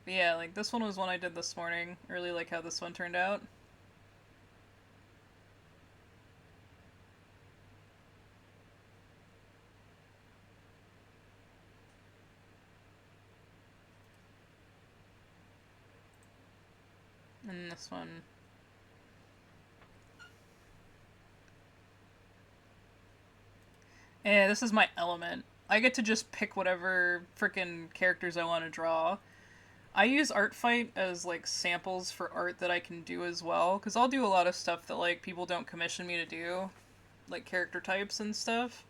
yeah, like this one was one I did this morning. I really like how this one turned out. And this one. Yeah, this is my element. I get to just pick whatever freaking characters I want to draw. I use Art Fight as like samples for art that I can do as well, because I'll do a lot of stuff that like people don't commission me to do, like character types and stuff,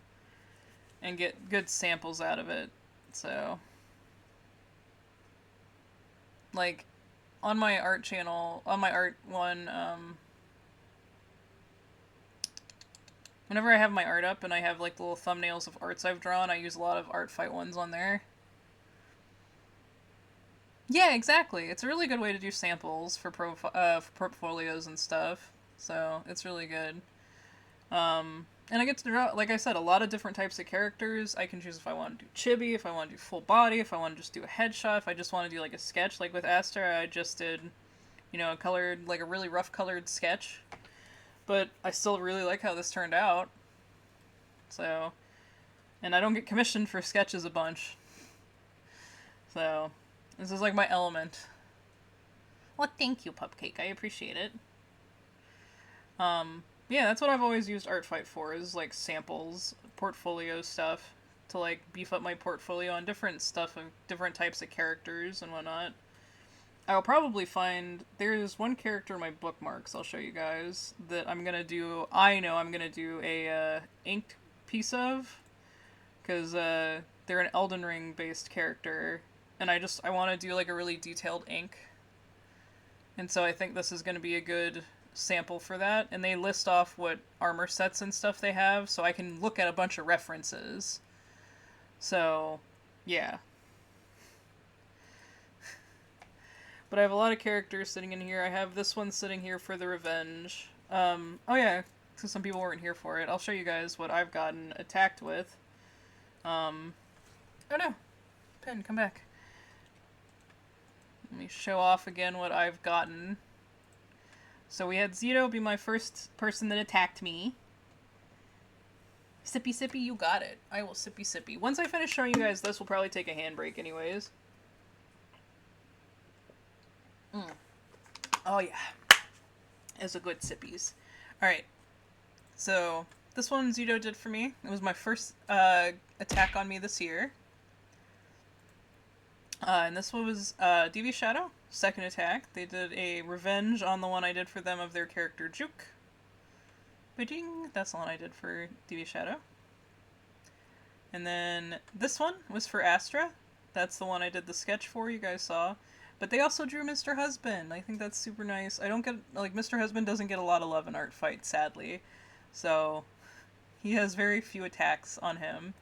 and get good samples out of it. So, like, on my art channel, on my art one, whenever I have my art up and I have like little thumbnails of arts I've drawn, I use a lot of Art Fight ones on there. Yeah, exactly. It's a really good way to do samples for portfolios and stuff. So it's really good. And I get to draw, like I said, a lot of different types of characters. I can choose if I want to do chibi, if I want to do full body, if I want to just do a headshot, if I just want to do like a sketch. Like with Aster, I just did, a colored, like a really rough colored sketch. But I still really like how this turned out. So, and I don't get commissioned for sketches a bunch. So, this is like my element. Well, thank you, Pupcake. I appreciate it. Yeah, that's what I've always used Art Fight for, is like samples, portfolio stuff, to like beef up my portfolio on different stuff of different types of characters and whatnot. I'll probably find there's one character in my bookmarks I'll show you guys that I'm gonna do. I know I'm gonna do a inked piece of, because they're an Elden Ring based character, and I want to do like a really detailed ink, and so I think this is gonna be a good sample for that. And they list off what armor sets and stuff they have, so I can look at a bunch of references. So, yeah. But I have a lot of characters sitting in here. I have this one sitting here for the revenge. Oh yeah, so some people weren't here for it. I'll show you guys what I've gotten attacked with. Oh no! Pen, come back. Let me show off again what I've gotten. So we had Zito be my first person that attacked me. Sippy sippy, you got it. I will sippy sippy. Once I finish showing you guys this, we'll probably take a handbrake anyways. Oh yeah. It's a good sippies. Alright. So, this one Zito did for me. It was my first attack on me this year. And this one was DV Shadow, second attack. They did a revenge on the one I did for them of their character Juke. Ba-ding! That's the one I did for DV Shadow. And then this one was for Astra. That's the one I did the sketch for, you guys saw. But they also drew Mr. Husband. I think that's super nice. I don't get, like, Mr. Husband doesn't get a lot of love in Art Fight, sadly. So, he has very few attacks on him.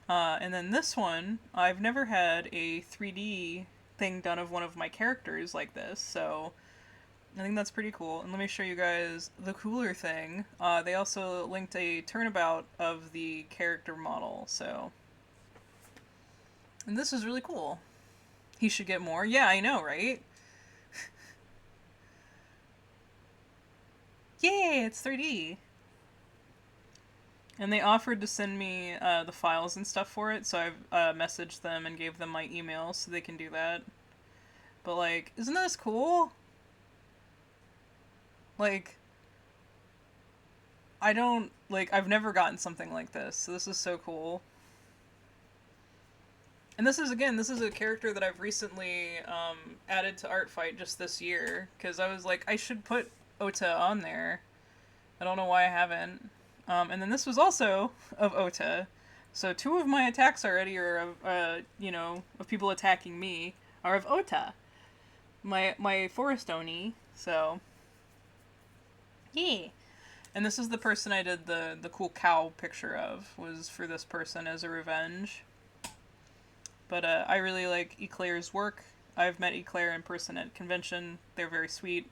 And then this one, I've never had a 3D thing done of one of my characters like this, so I think that's pretty cool. And let me show you guys the cooler thing. They also linked a turnabout of the character model, so... And this is really cool. He should get more. Yeah, I know, right? Yay, it's 3D! And they offered to send me the files and stuff for it, so I've messaged them and gave them my email so they can do that. But, like, isn't this cool? Like, I've never gotten something like this, so this is so cool. And this is a character that I've recently added to Art Fight just this year, because I was like, I should put Ota on there. I don't know why I haven't. And then this was also of Ota. So 2 of my attacks already are of, of people attacking me, are of Ota. My Forest Oni, so... Yeah. And this is the person I did the cool cow picture of, was for this person as a revenge. But I really like Eclair's work. I've met Eclair in person at convention. They're very sweet.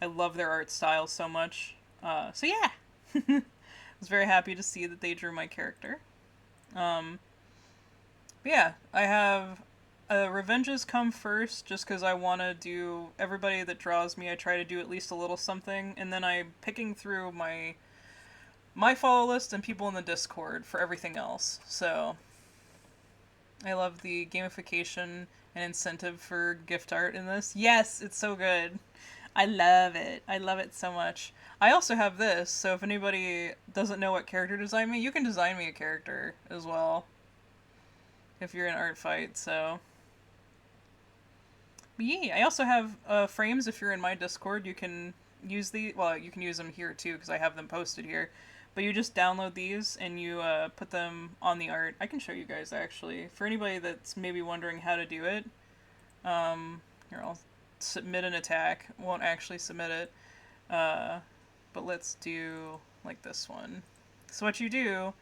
I love their art style so much. So yeah, I was very happy to see that they drew my character. Um, but yeah, I have Revenges come first, just because I want to do everybody that draws me. I try to do at least a little something, and then I'm picking through my follow list and people in the Discord for everything else. So I love the gamification and incentive for gift art in this. Yes, it's so good. I love it. I love it so much. I also have this, so if anybody doesn't know what character design me, you can design me a character as well if you're in art fight. So but yeah, I also have frames. If you're in my Discord, you can use the well, you can use them here too because I have them posted here. But you just download these and you put them on the art. I can show you guys actually. For anybody that's maybe wondering how to do it, here I'll submit an attack. Won't actually submit it, but let's do like this one. So what you do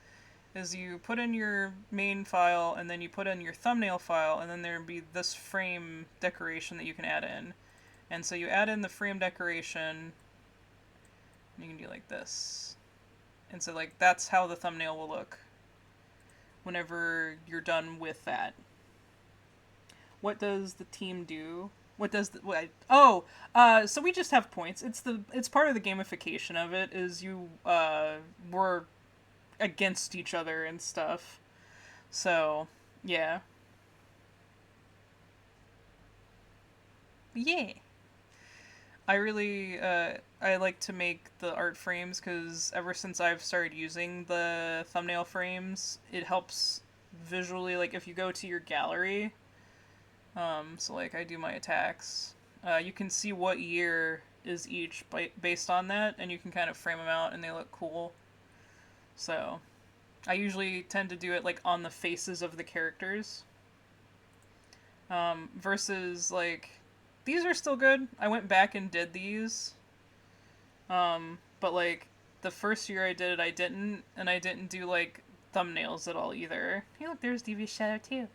is you put in your main file and then you put in your thumbnail file and then there'd be this frame decoration that you can add in. And so you add in the frame decoration and you can do like this. And so like that's how the thumbnail will look whenever you're done with that. What does the team do? What does the so we just have points. It's part of the gamification of it is you were against each other and stuff. So, yeah. Yeah. I really I like to make the art frames cuz ever since I've started using the thumbnail frames, it helps visually like if you go to your gallery, so like I do my attacks, you can see what year is each based on that and you can kind of frame them out and they look cool. So, I usually tend to do it like on the faces of the characters. Versus like these are still good. I went back and did these. But like the first year I did it, I didn't, and I didn't do like thumbnails at all either. Hey, look, there's Devious Shadow too.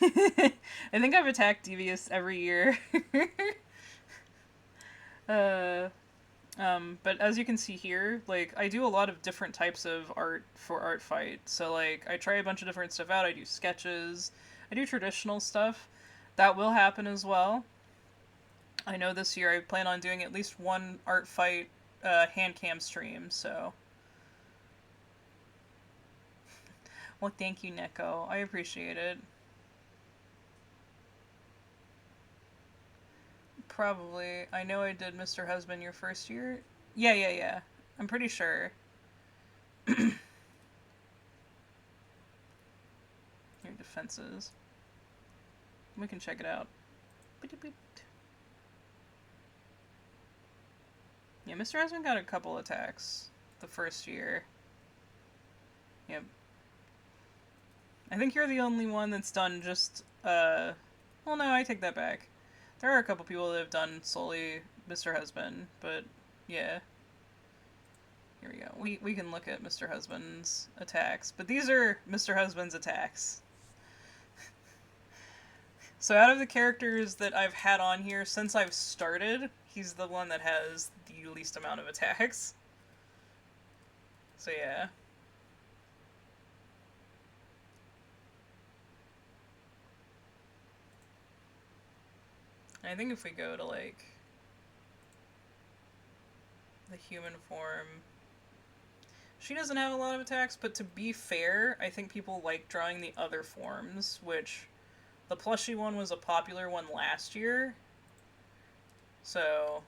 I think I've attacked Devious every year. uh, but as you can see here, like, I do a lot of different types of art for Art Fight. So, like, I try a bunch of different stuff out. I do sketches. I do traditional stuff. That will happen as well. I know this year I plan on doing at least one Art Fight hand cam stream, so. Well, thank you, Neko. I appreciate it. Probably. I know I did Mr. Husband your first year. Yeah, yeah, yeah. I'm pretty sure. Your defenses. We can check it out. Yeah, Mr. Husband got a couple attacks the first year. Yep. I think you're the only one that's done just, well, no, I take that back. There are a couple people that have done solely Mr. Husband, but yeah. Here we go. We can look at Mr. Husband's attacks, but these are Mr. Husband's attacks. So out of the characters that I've had on here since I've started, he's the one that has the least amount of attacks. So yeah. I think if we go to like the human form, she doesn't have a lot of attacks, but to be fair, I think people like drawing the other forms, which the plushie one was a popular one last year, so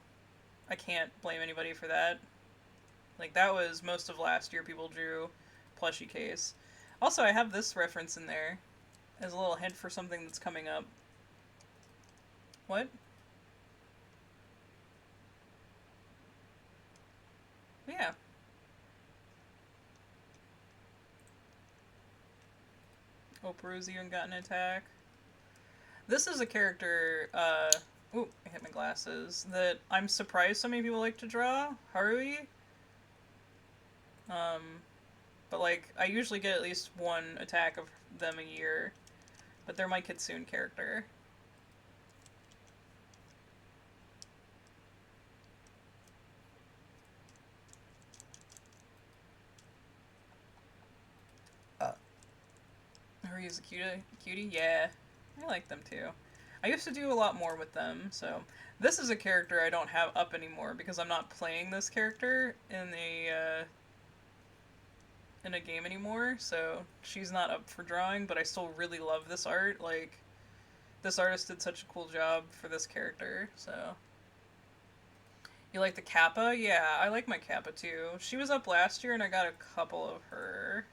I can't blame anybody for that. Like, that was most of last year people drew plushie case. Also, I have this reference in there as a little hint for something that's coming up. What? Yeah. Oprah's even got an attack. This is a character, ooh, I hit my glasses, that I'm surprised so many people like to draw. Harui. But like, I usually get at least one attack of them a year. But they're my Kitsune character. Haru's a cutie? Yeah. I like them too. I used to do a lot more with them, so this is a character I don't have up anymore because I'm not playing this character in a game anymore, so she's not up for drawing, but I still really love this art. Like, this artist did such a cool job for this character, so. You like the Kappa? Yeah, I like my Kappa too. She was up last year and I got a couple of her.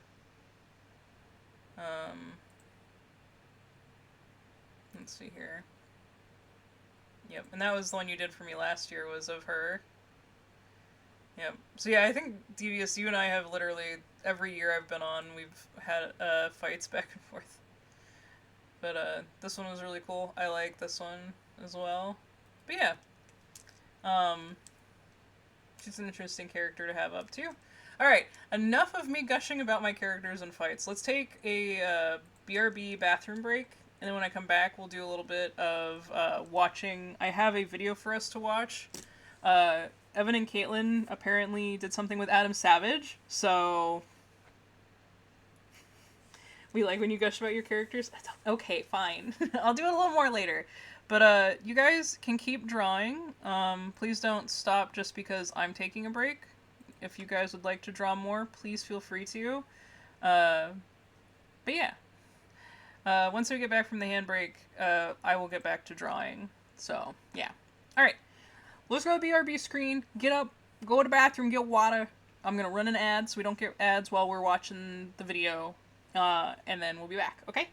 Um, let's see here. Yep, and that was the one you did for me last year, was of her. Yep. So yeah, I think Devious, you and I have literally every year I've been on, we've had fights back and forth. But this one was really cool. I like this one as well. But yeah, um, she's an interesting character to have up too. All right, enough of me gushing about my characters and fights. Let's take a BRB bathroom break, and then when I come back, we'll do a little bit of watching. I have a video for us to watch. Evan and Caitlin apparently did something with Adam Savage, so we like when you gush about your characters. Okay, fine. I'll do it a little more later. But you guys can keep drawing. Please don't stop just because I'm taking a break. If you guys would like to draw more, please feel free to. Uh, but yeah. Once we get back from the handbrake, I will get back to drawing. So, yeah. Alright. Let's go to the BRB screen. Get up. Go to the bathroom. Get water. I'm going to run an ad so we don't get ads while we're watching the video. And then we'll be back. Okay?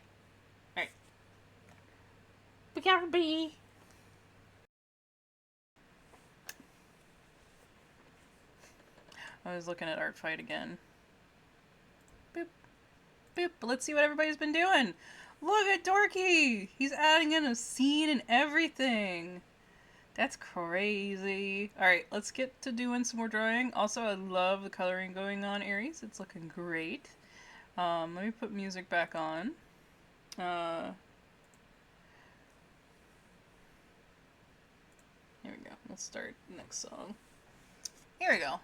Alright. BRB. I was looking at Art Fight again. Boop. Boop. Let's see what everybody's been doing. Look at Dorky! He's adding in a scene and everything. That's crazy. Alright, let's get to doing some more drawing. Also, I love the coloring going on, Aries. It's looking great. Let me put music back on. Here we go. We'll start the next song. Here we go.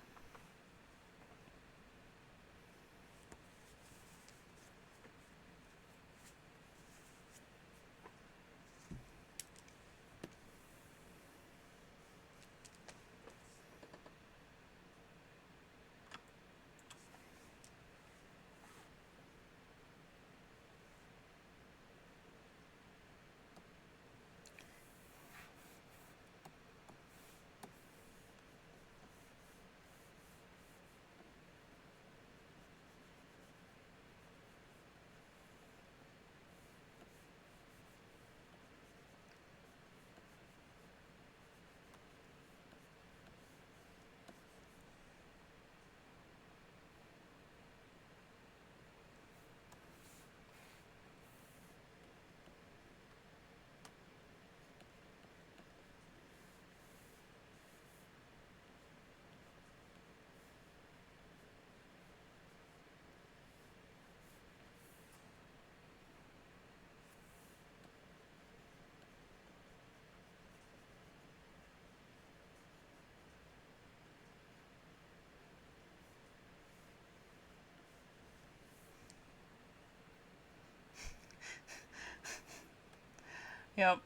Yep.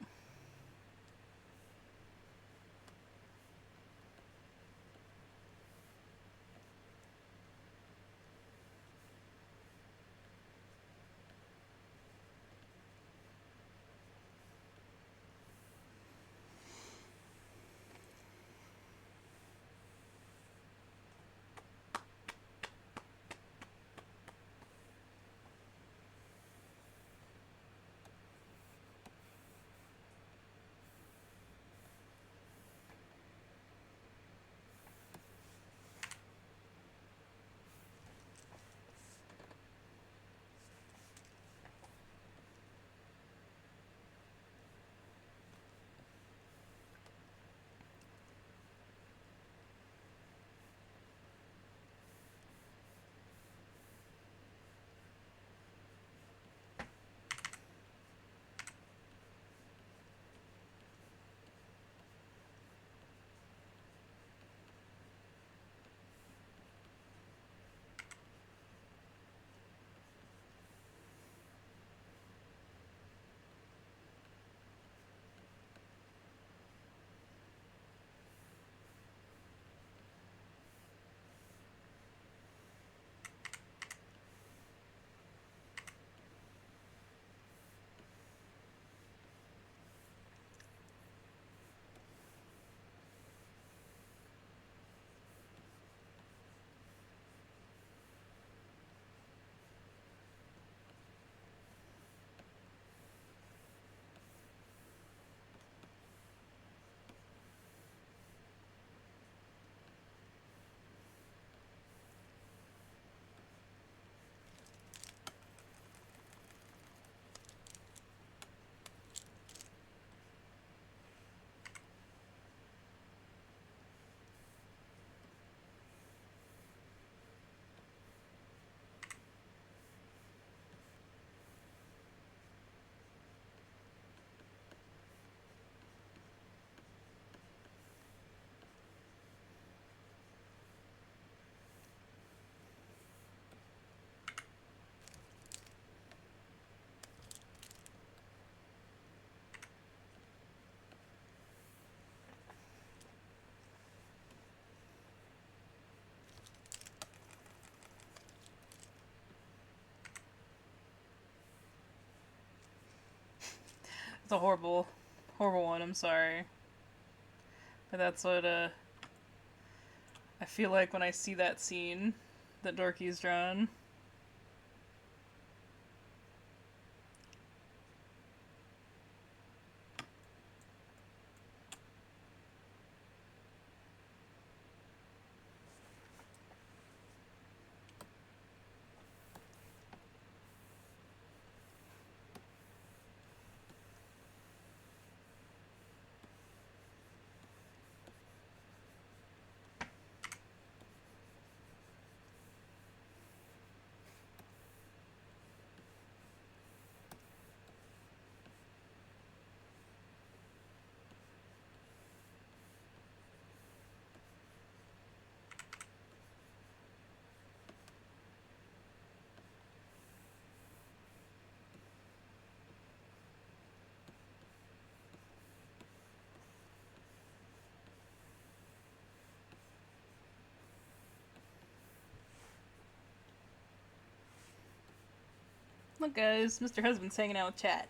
It's a horrible, horrible one. I'm sorry, but that's what I feel like when I see that scene that Dorky's drawn. Look, guys, Mr. Husband's hanging out with chat.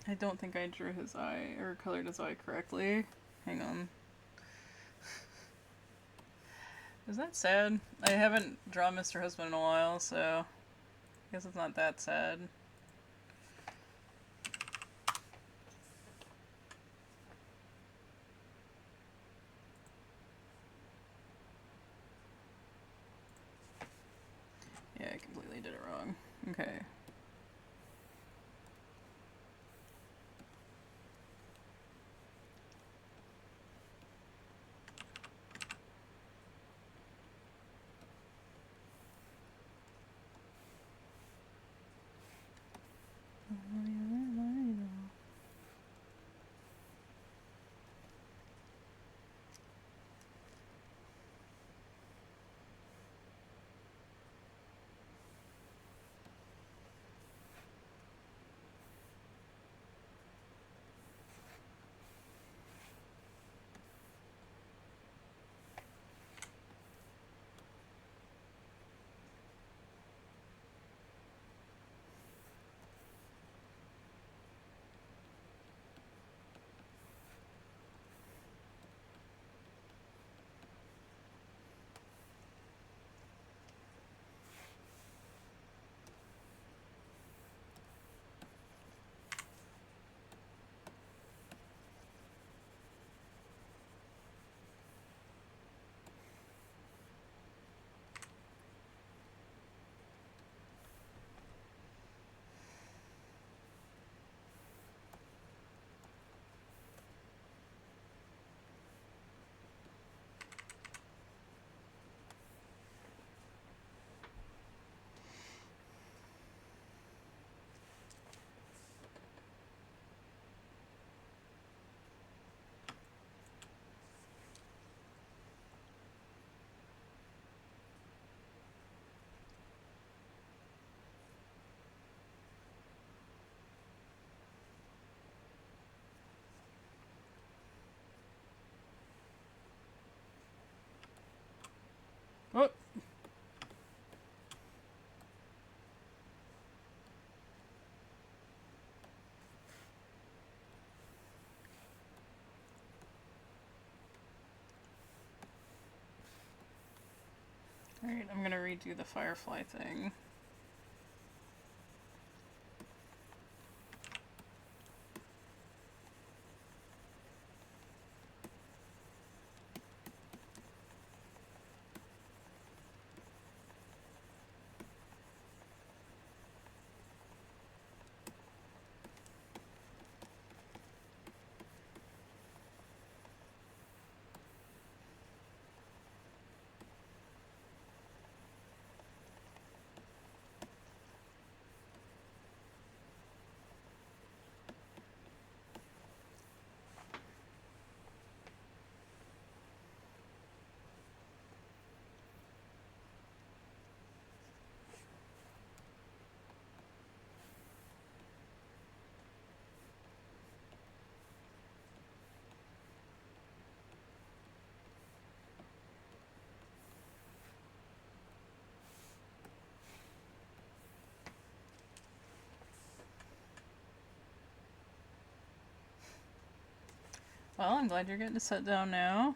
I don't think I drew his eye or colored his eye correctly. Hang on. Is that sad? I haven't drawn Mr. Husband in a while, so I guess it's not that sad. Yeah, I completely did it wrong. Okay. Oh! Alright, I'm gonna redo the firefly thing. Well, I'm glad you're getting to sit down now.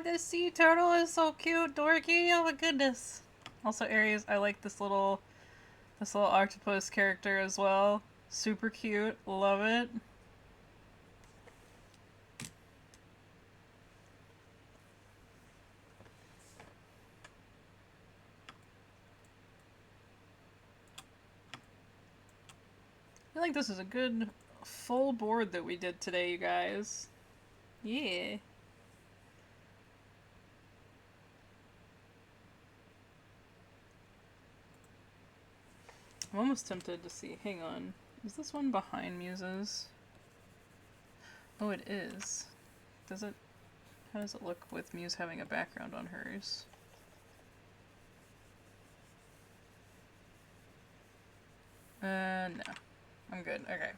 this sea turtle is so cute, Dorky. Oh my goodness. Also, Aries, I like this little octopus character as well. Super cute. Love it. I feel like this is a good full board that we did today, you guys. Yeah. I'm almost tempted to see. Hang on. Is this one behind Muses? Oh, it is. Does it... How does it look with Muse having a background on hers? No. I'm good. Okay.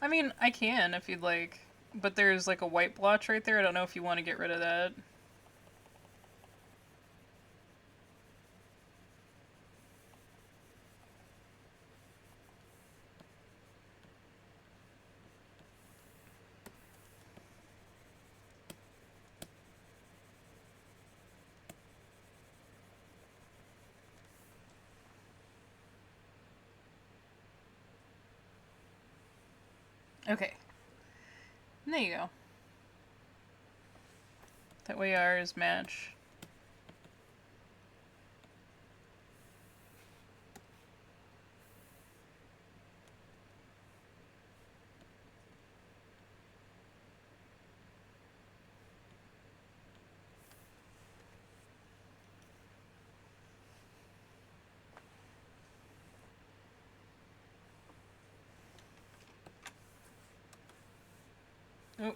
I mean, I can if you'd like. But there's like a white blotch right there. I don't know if you want to get rid of that. Okay. And there you go. That way ours match. Oh.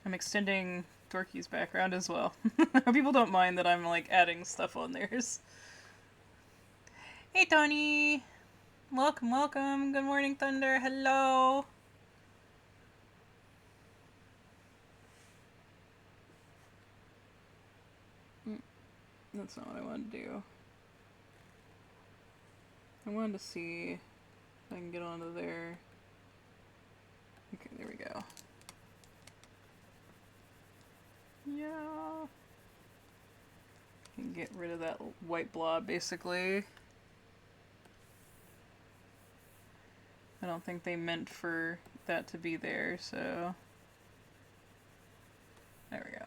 I'm extending Dorky's background as well. People don't mind that I'm like adding stuff on theirs. Hey Tony! Welcome, welcome. Good morning, Thunder. Hello. That's not what I wanted to do. I wanted to see if I can get onto there. Okay, there we go. Yeah. Can get rid of that white blob, basically. I don't think they meant for that to be there, so... There we go.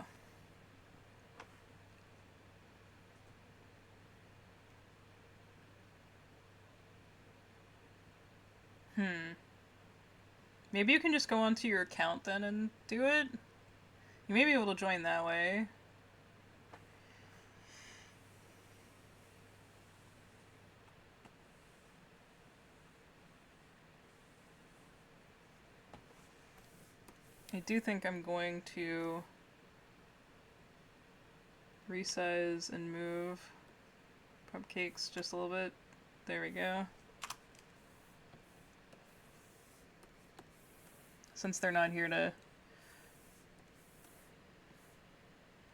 Maybe you can just go onto your account then and do it? You may be able to join that way. I do think I'm going to resize and move cupcakes just a little bit. There we go. Since they're not here to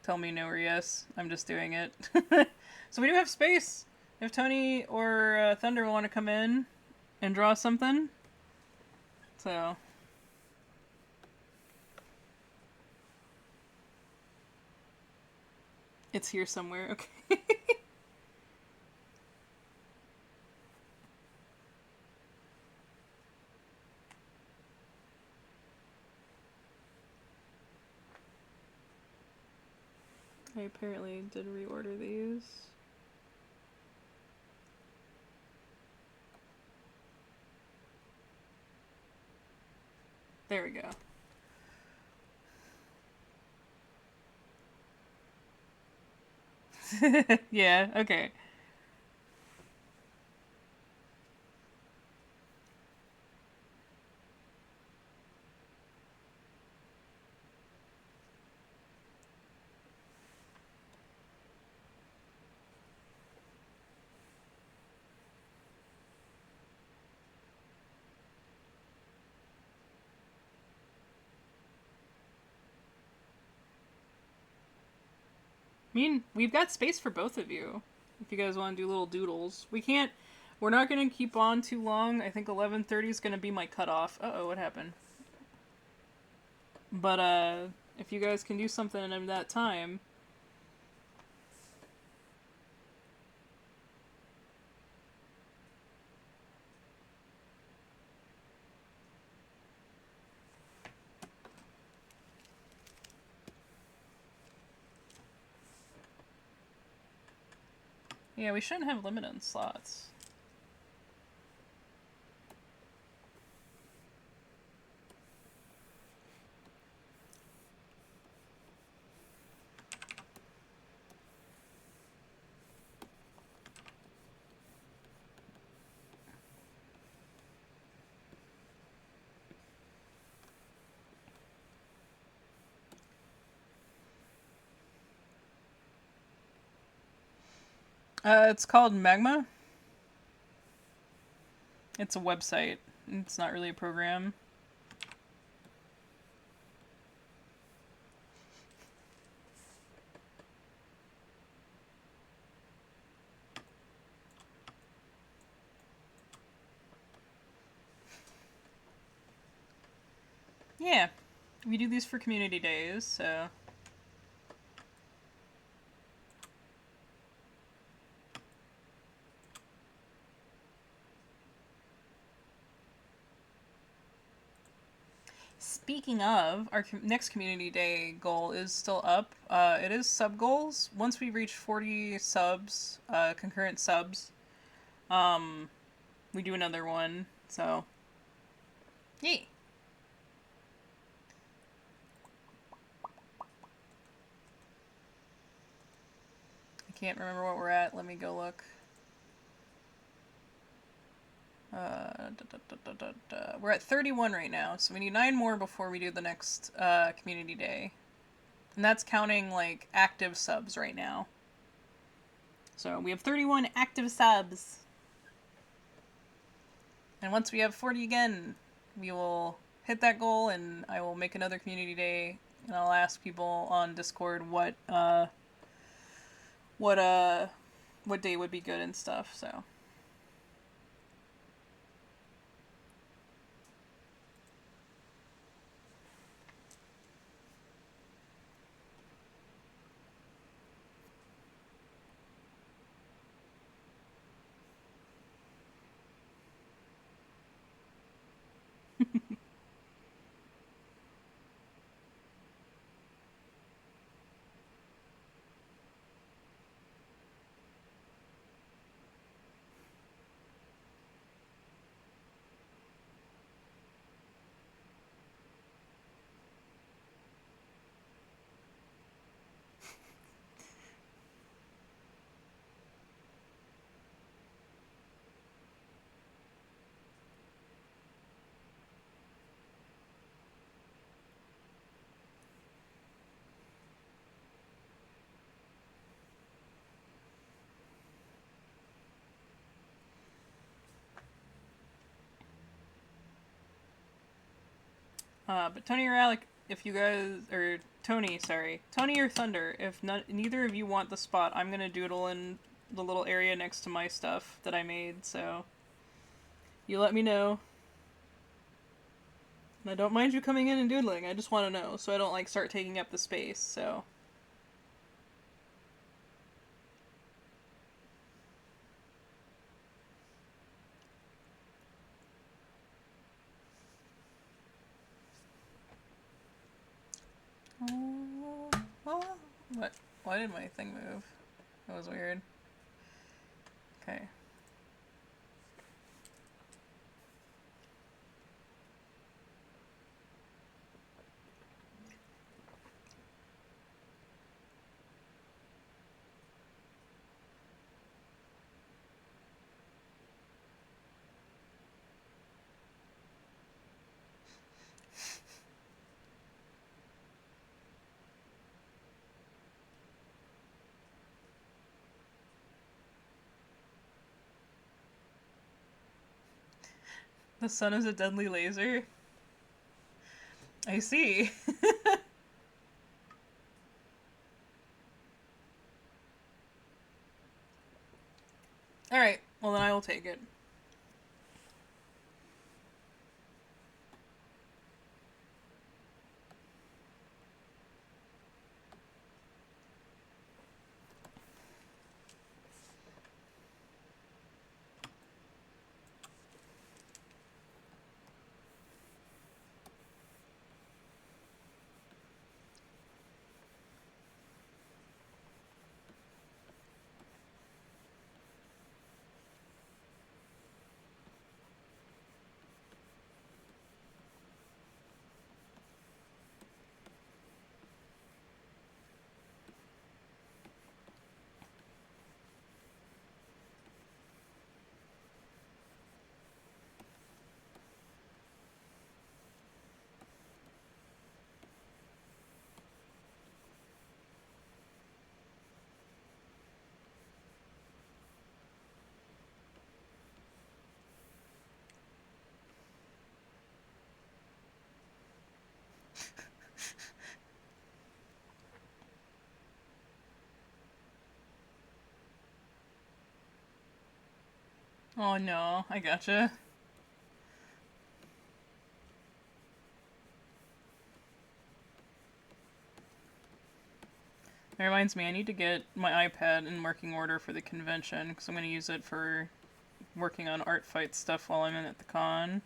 tell me no or yes, I'm just doing it. So we do have space. If Tony or Thunder want to come in and draw something. So... It's here somewhere, okay. I apparently did reorder these. There we go. Yeah, okay. I mean, we've got space for both of you. If you guys want to do little doodles. We can't... We're not going to keep on too long. I think 11:30 is going to be my cutoff. Uh-oh, what happened? But, if you guys can do something in that time... Yeah, we shouldn't have limit on slots. It's called Magma. It's a website. It's not really a program. Yeah, we do these for community days, so... Speaking of, our next community day goal is still up. It is sub goals. Once we reach 40 subs, concurrent subs, we do another one. So, yay! I can't remember what we're at. Let me go look. We're at 31 right now, so we need 9 more before we do the next community day. And that's counting, like, active subs right now. So we have 31 active subs. And once we have 40 again, we will hit that goal, and I will make another community day, and I'll ask people on Discord what day would be good and stuff, so... But Tony or Alec, if you guys, or Tony, sorry, Tony or Thunder, if neither of you want the spot, I'm gonna doodle in the little area next to my stuff that I made, so you let me know. And I don't mind you coming in and doodling, I just want to know, so I don't, like, start taking up the space, so... What? Why did my thing move? That was weird. Okay. The sun is a deadly laser? I see. Alright, well then I will take it. Oh no, I gotcha. That reminds me, I need to get my iPad in working order for the convention, because I'm going to use it for working on art fight stuff while I'm in at the con.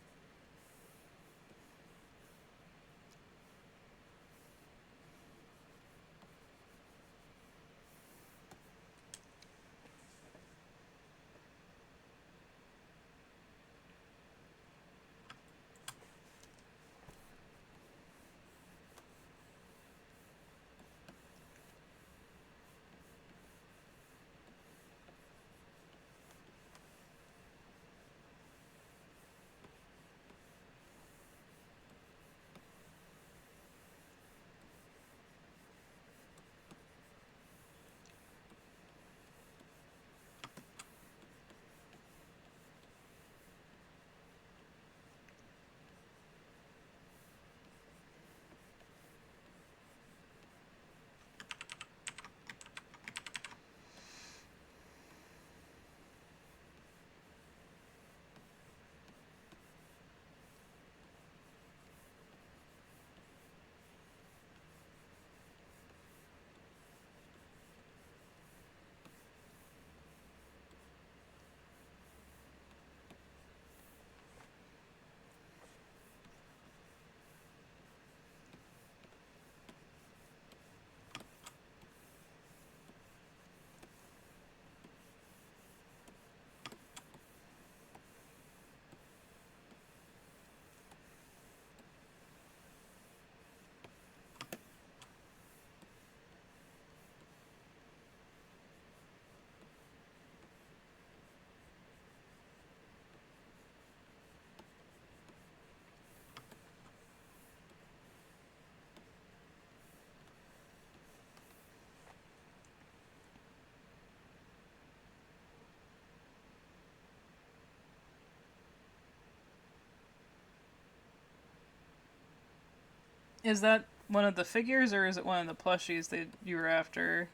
Is that one of the figures, or is it one of the plushies that you were after?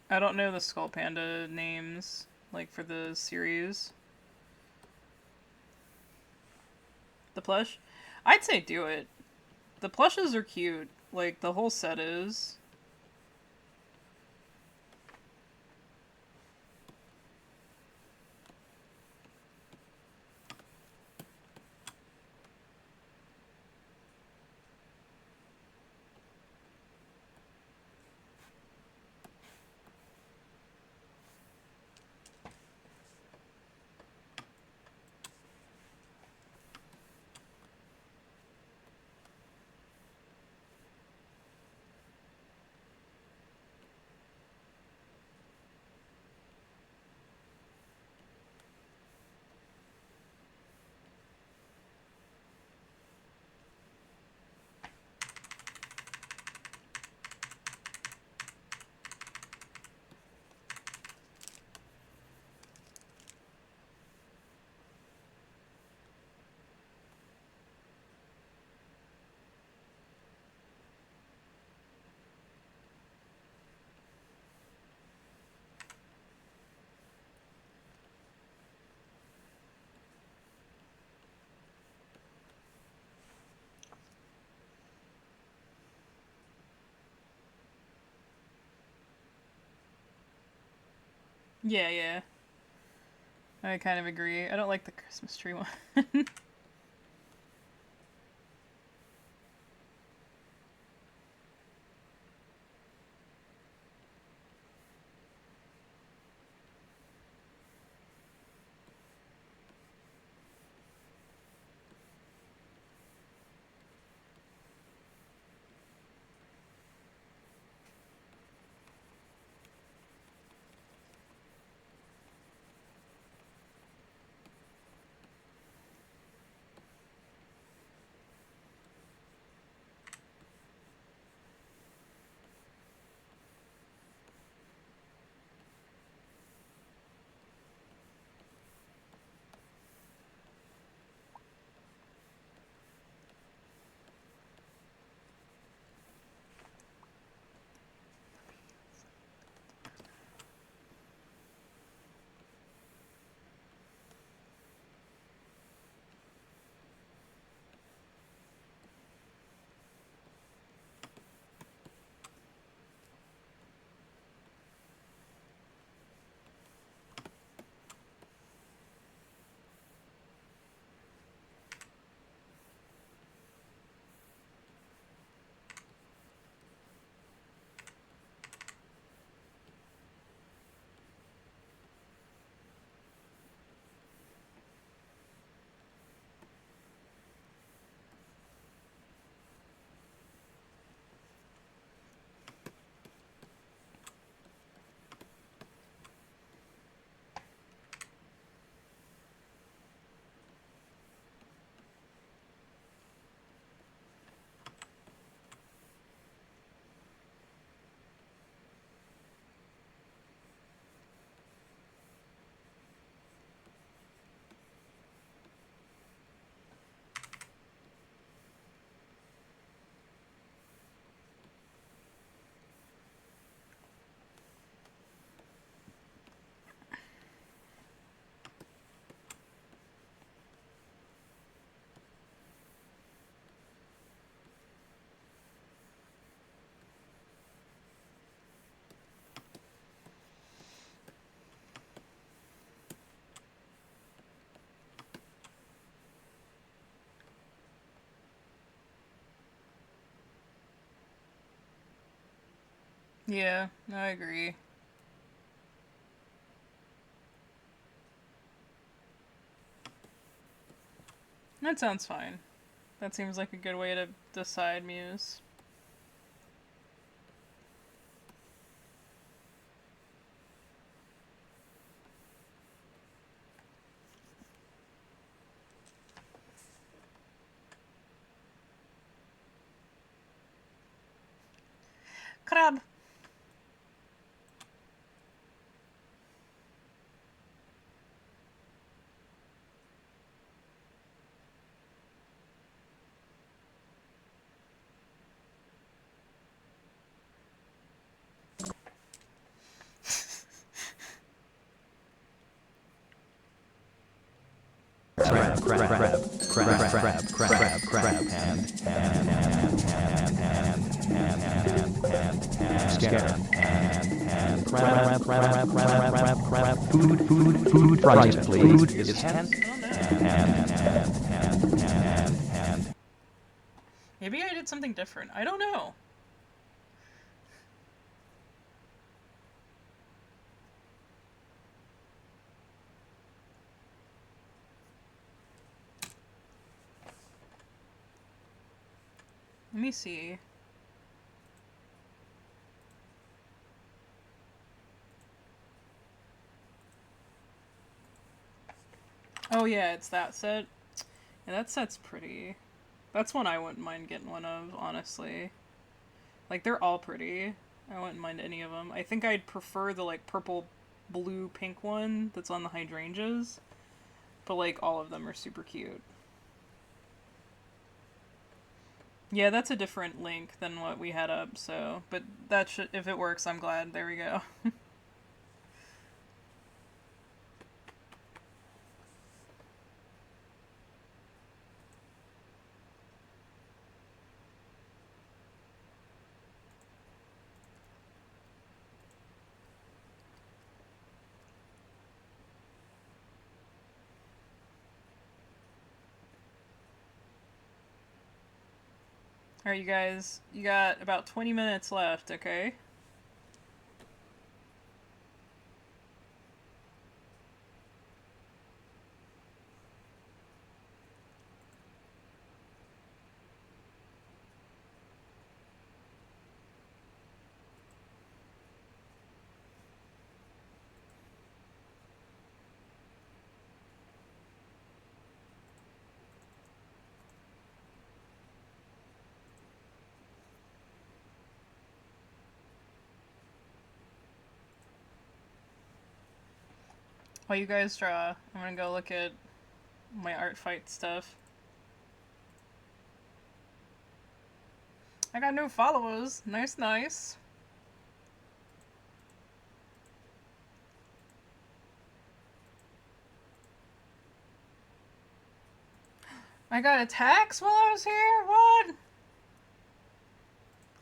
I don't know the Skull Panda names, like, for the series. The plush? I'd say do it. The plushes are cute. Like, the whole set is. Yeah, yeah. I kind of agree. I don't like the Christmas tree one. Yeah, I agree. That sounds fine. That seems like a good way to decide Muse. Crab! Food price, please. Is Maybe I did something different. I don't know. Let me see. Oh yeah, it's that set. Yeah, that set's pretty. That's one I wouldn't mind getting one of, honestly. Like, they're all pretty. I wouldn't mind any of them. I think I'd prefer the, like, purple, blue, pink one that's on the hydrangeas. But, like, all of them are super cute. Yeah, that's a different link than what we had up, so. But that should. If it works, I'm glad. There we go. Alright, you guys, you got about 20 minutes left, okay? While you guys draw, I'm gonna go look at my art fight stuff. I got new followers. Nice, nice. I got attacks while I was here? What?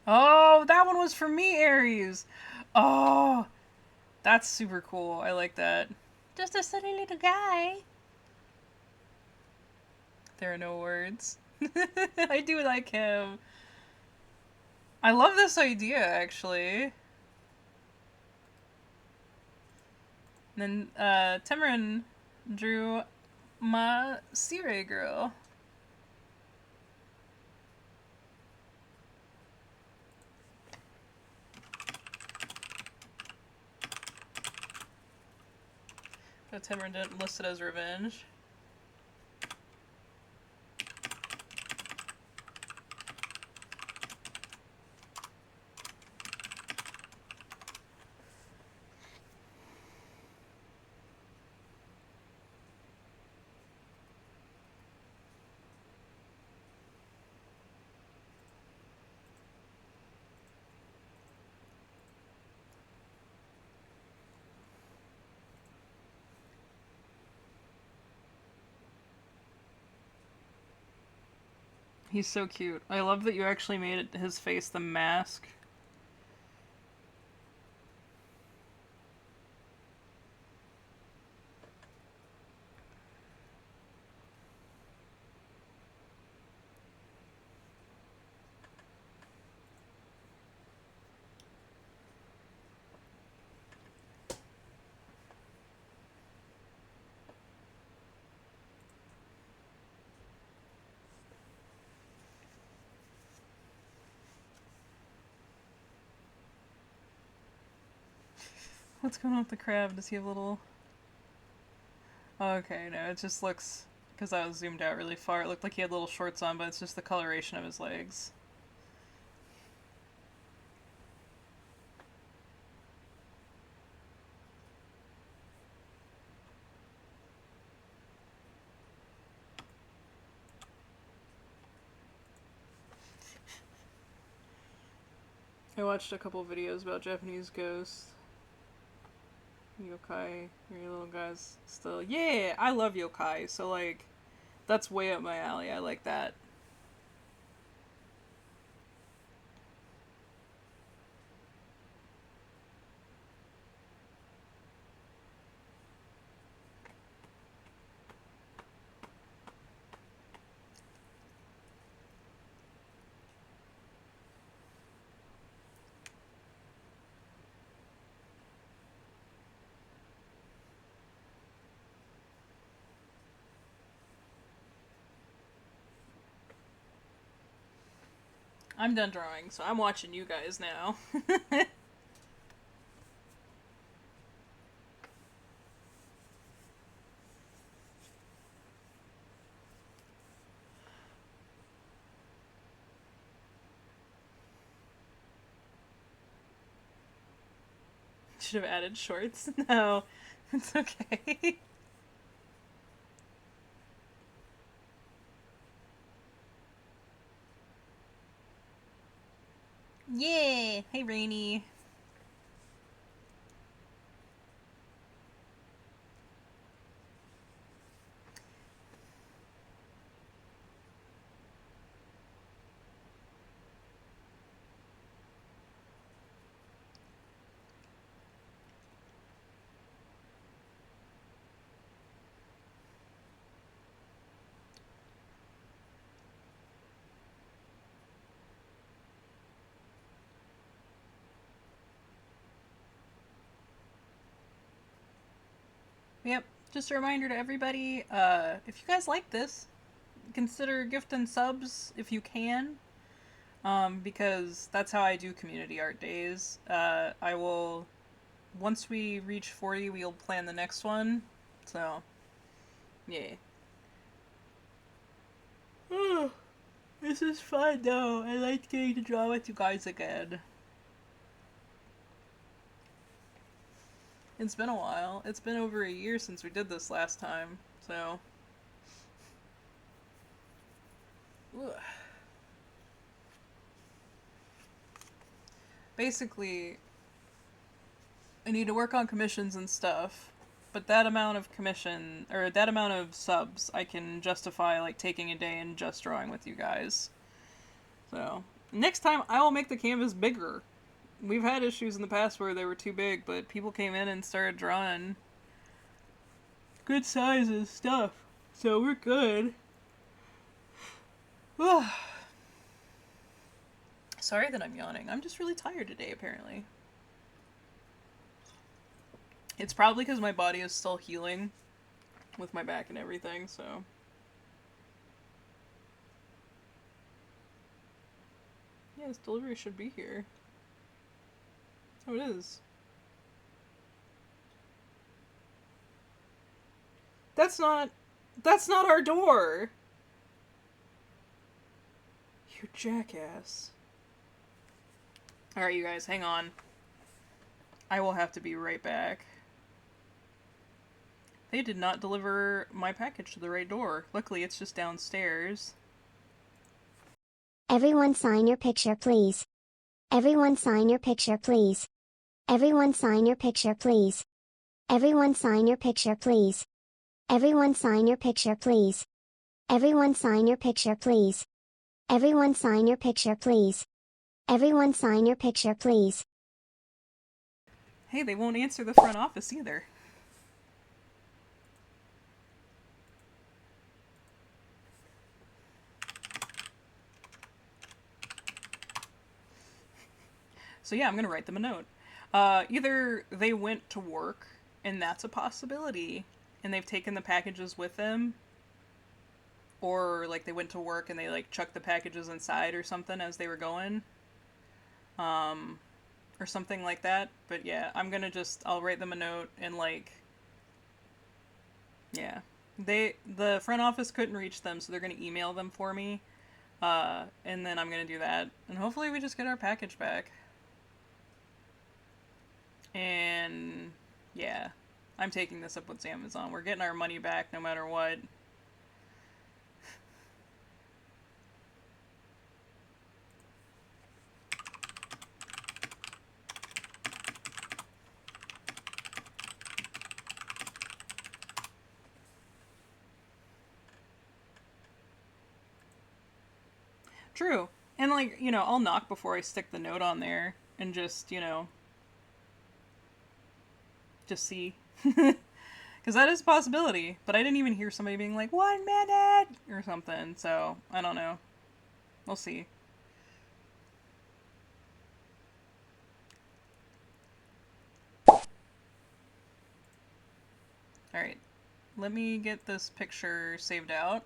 Oh, that one was for me, Aries. Oh, that's super cool. I like that. Just a silly little guy. There are no words. I do like him. I love this idea, actually. And then, Tamarin drew my Sire girl. But Tamarin didn't list it as revenge. He's so cute. I love that you actually made it, his face the mask. What's going on with the crab? Does he have a little... Oh, okay, no, it just looks... Because I was zoomed out really far, it looked like he had little shorts on, but it's just the coloration of his legs. I watched a couple videos about Japanese ghosts. Yokai, your little guys still. Yeah, I love yokai, so like, that's way up my alley. I like that. I'm done drawing, so I'm watching you guys now. Should have added shorts. No, it's okay. Yeah. Hey, Rainy. Yep. Just a reminder to everybody, if you guys like this, consider gifting subs if you can. Because that's how I do community art days. I will, once we reach 40, we'll plan the next one. So, yeah. This is fun though. I like getting to draw with you guys again. It's been a while. It's been over a year since we did this last time, so. Ugh. Basically, I need to work on commissions and stuff, but that amount of commission, or that amount of subs, I can justify, like, taking a day and just drawing with you guys. So, next time I will make the canvas bigger. We've had issues in the past where they were too big, but people came in and started drawing good sizes stuff. So we're good. Sorry that I'm yawning. I'm just really tired today, apparently. It's probably because my body is still healing with my back and everything, so. Yeah, this delivery should be here. Oh, it is. That's not our door! You jackass. Alright, you guys, hang on. I will have to be right back. They did not deliver my package to the right door. Luckily, it's just downstairs. Everyone sign your picture, please. Everyone sign your picture, please. Everyone sign your picture, please. Everyone sign your picture, please. Everyone sign your picture, please. Everyone sign your picture, please. Everyone sign your picture, please. Everyone sign your picture, please. Hey, they won't answer the front office either. So yeah, I'm gonna write them a note. Either they went to work, and that's a possibility, and they've taken the packages with them, or like they went to work and they like chucked the packages inside or something as they were going, or something like that. But yeah, I'll write them a note and like, yeah, the front office couldn't reach them, so they're gonna email them for me, and then I'm gonna do that, and hopefully we just get our package back. And yeah, I'm taking this up with Amazon. We're getting our money back no matter what. True. And like, I'll knock before I stick the note on there and just see. Because that is a possibility. But I didn't even hear somebody being like, 1 minute! Or something. So, I don't know. We'll see. Alright. Let me get this picture saved out.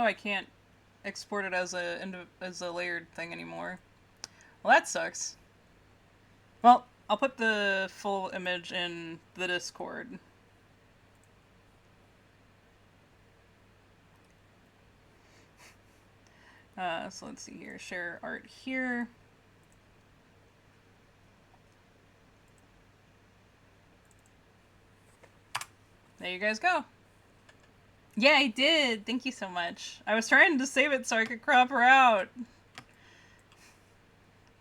Oh, I can't export it as a layered thing anymore. Well, that sucks. Well, I'll put the full image in the Discord. So let's see here. Share art here. There you guys go. Yeah, I did. Thank you so much. I was trying to save it so I could crop her out.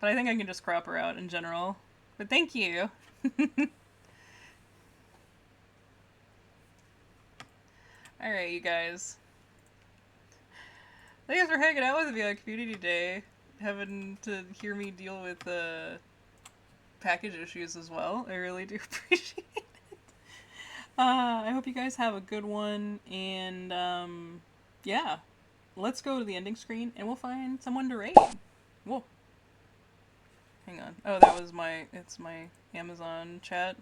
But I think I can just crop her out in general. But thank you. Alright, you guys. Thanks for hanging out with me on Community Day. Having to hear me deal with package issues as well. I really do appreciate it. I hope you guys have a good one, and yeah. Let's go to the ending screen and we'll find someone to raid. Whoa. Hang on. Oh, that was it's my Amazon chat.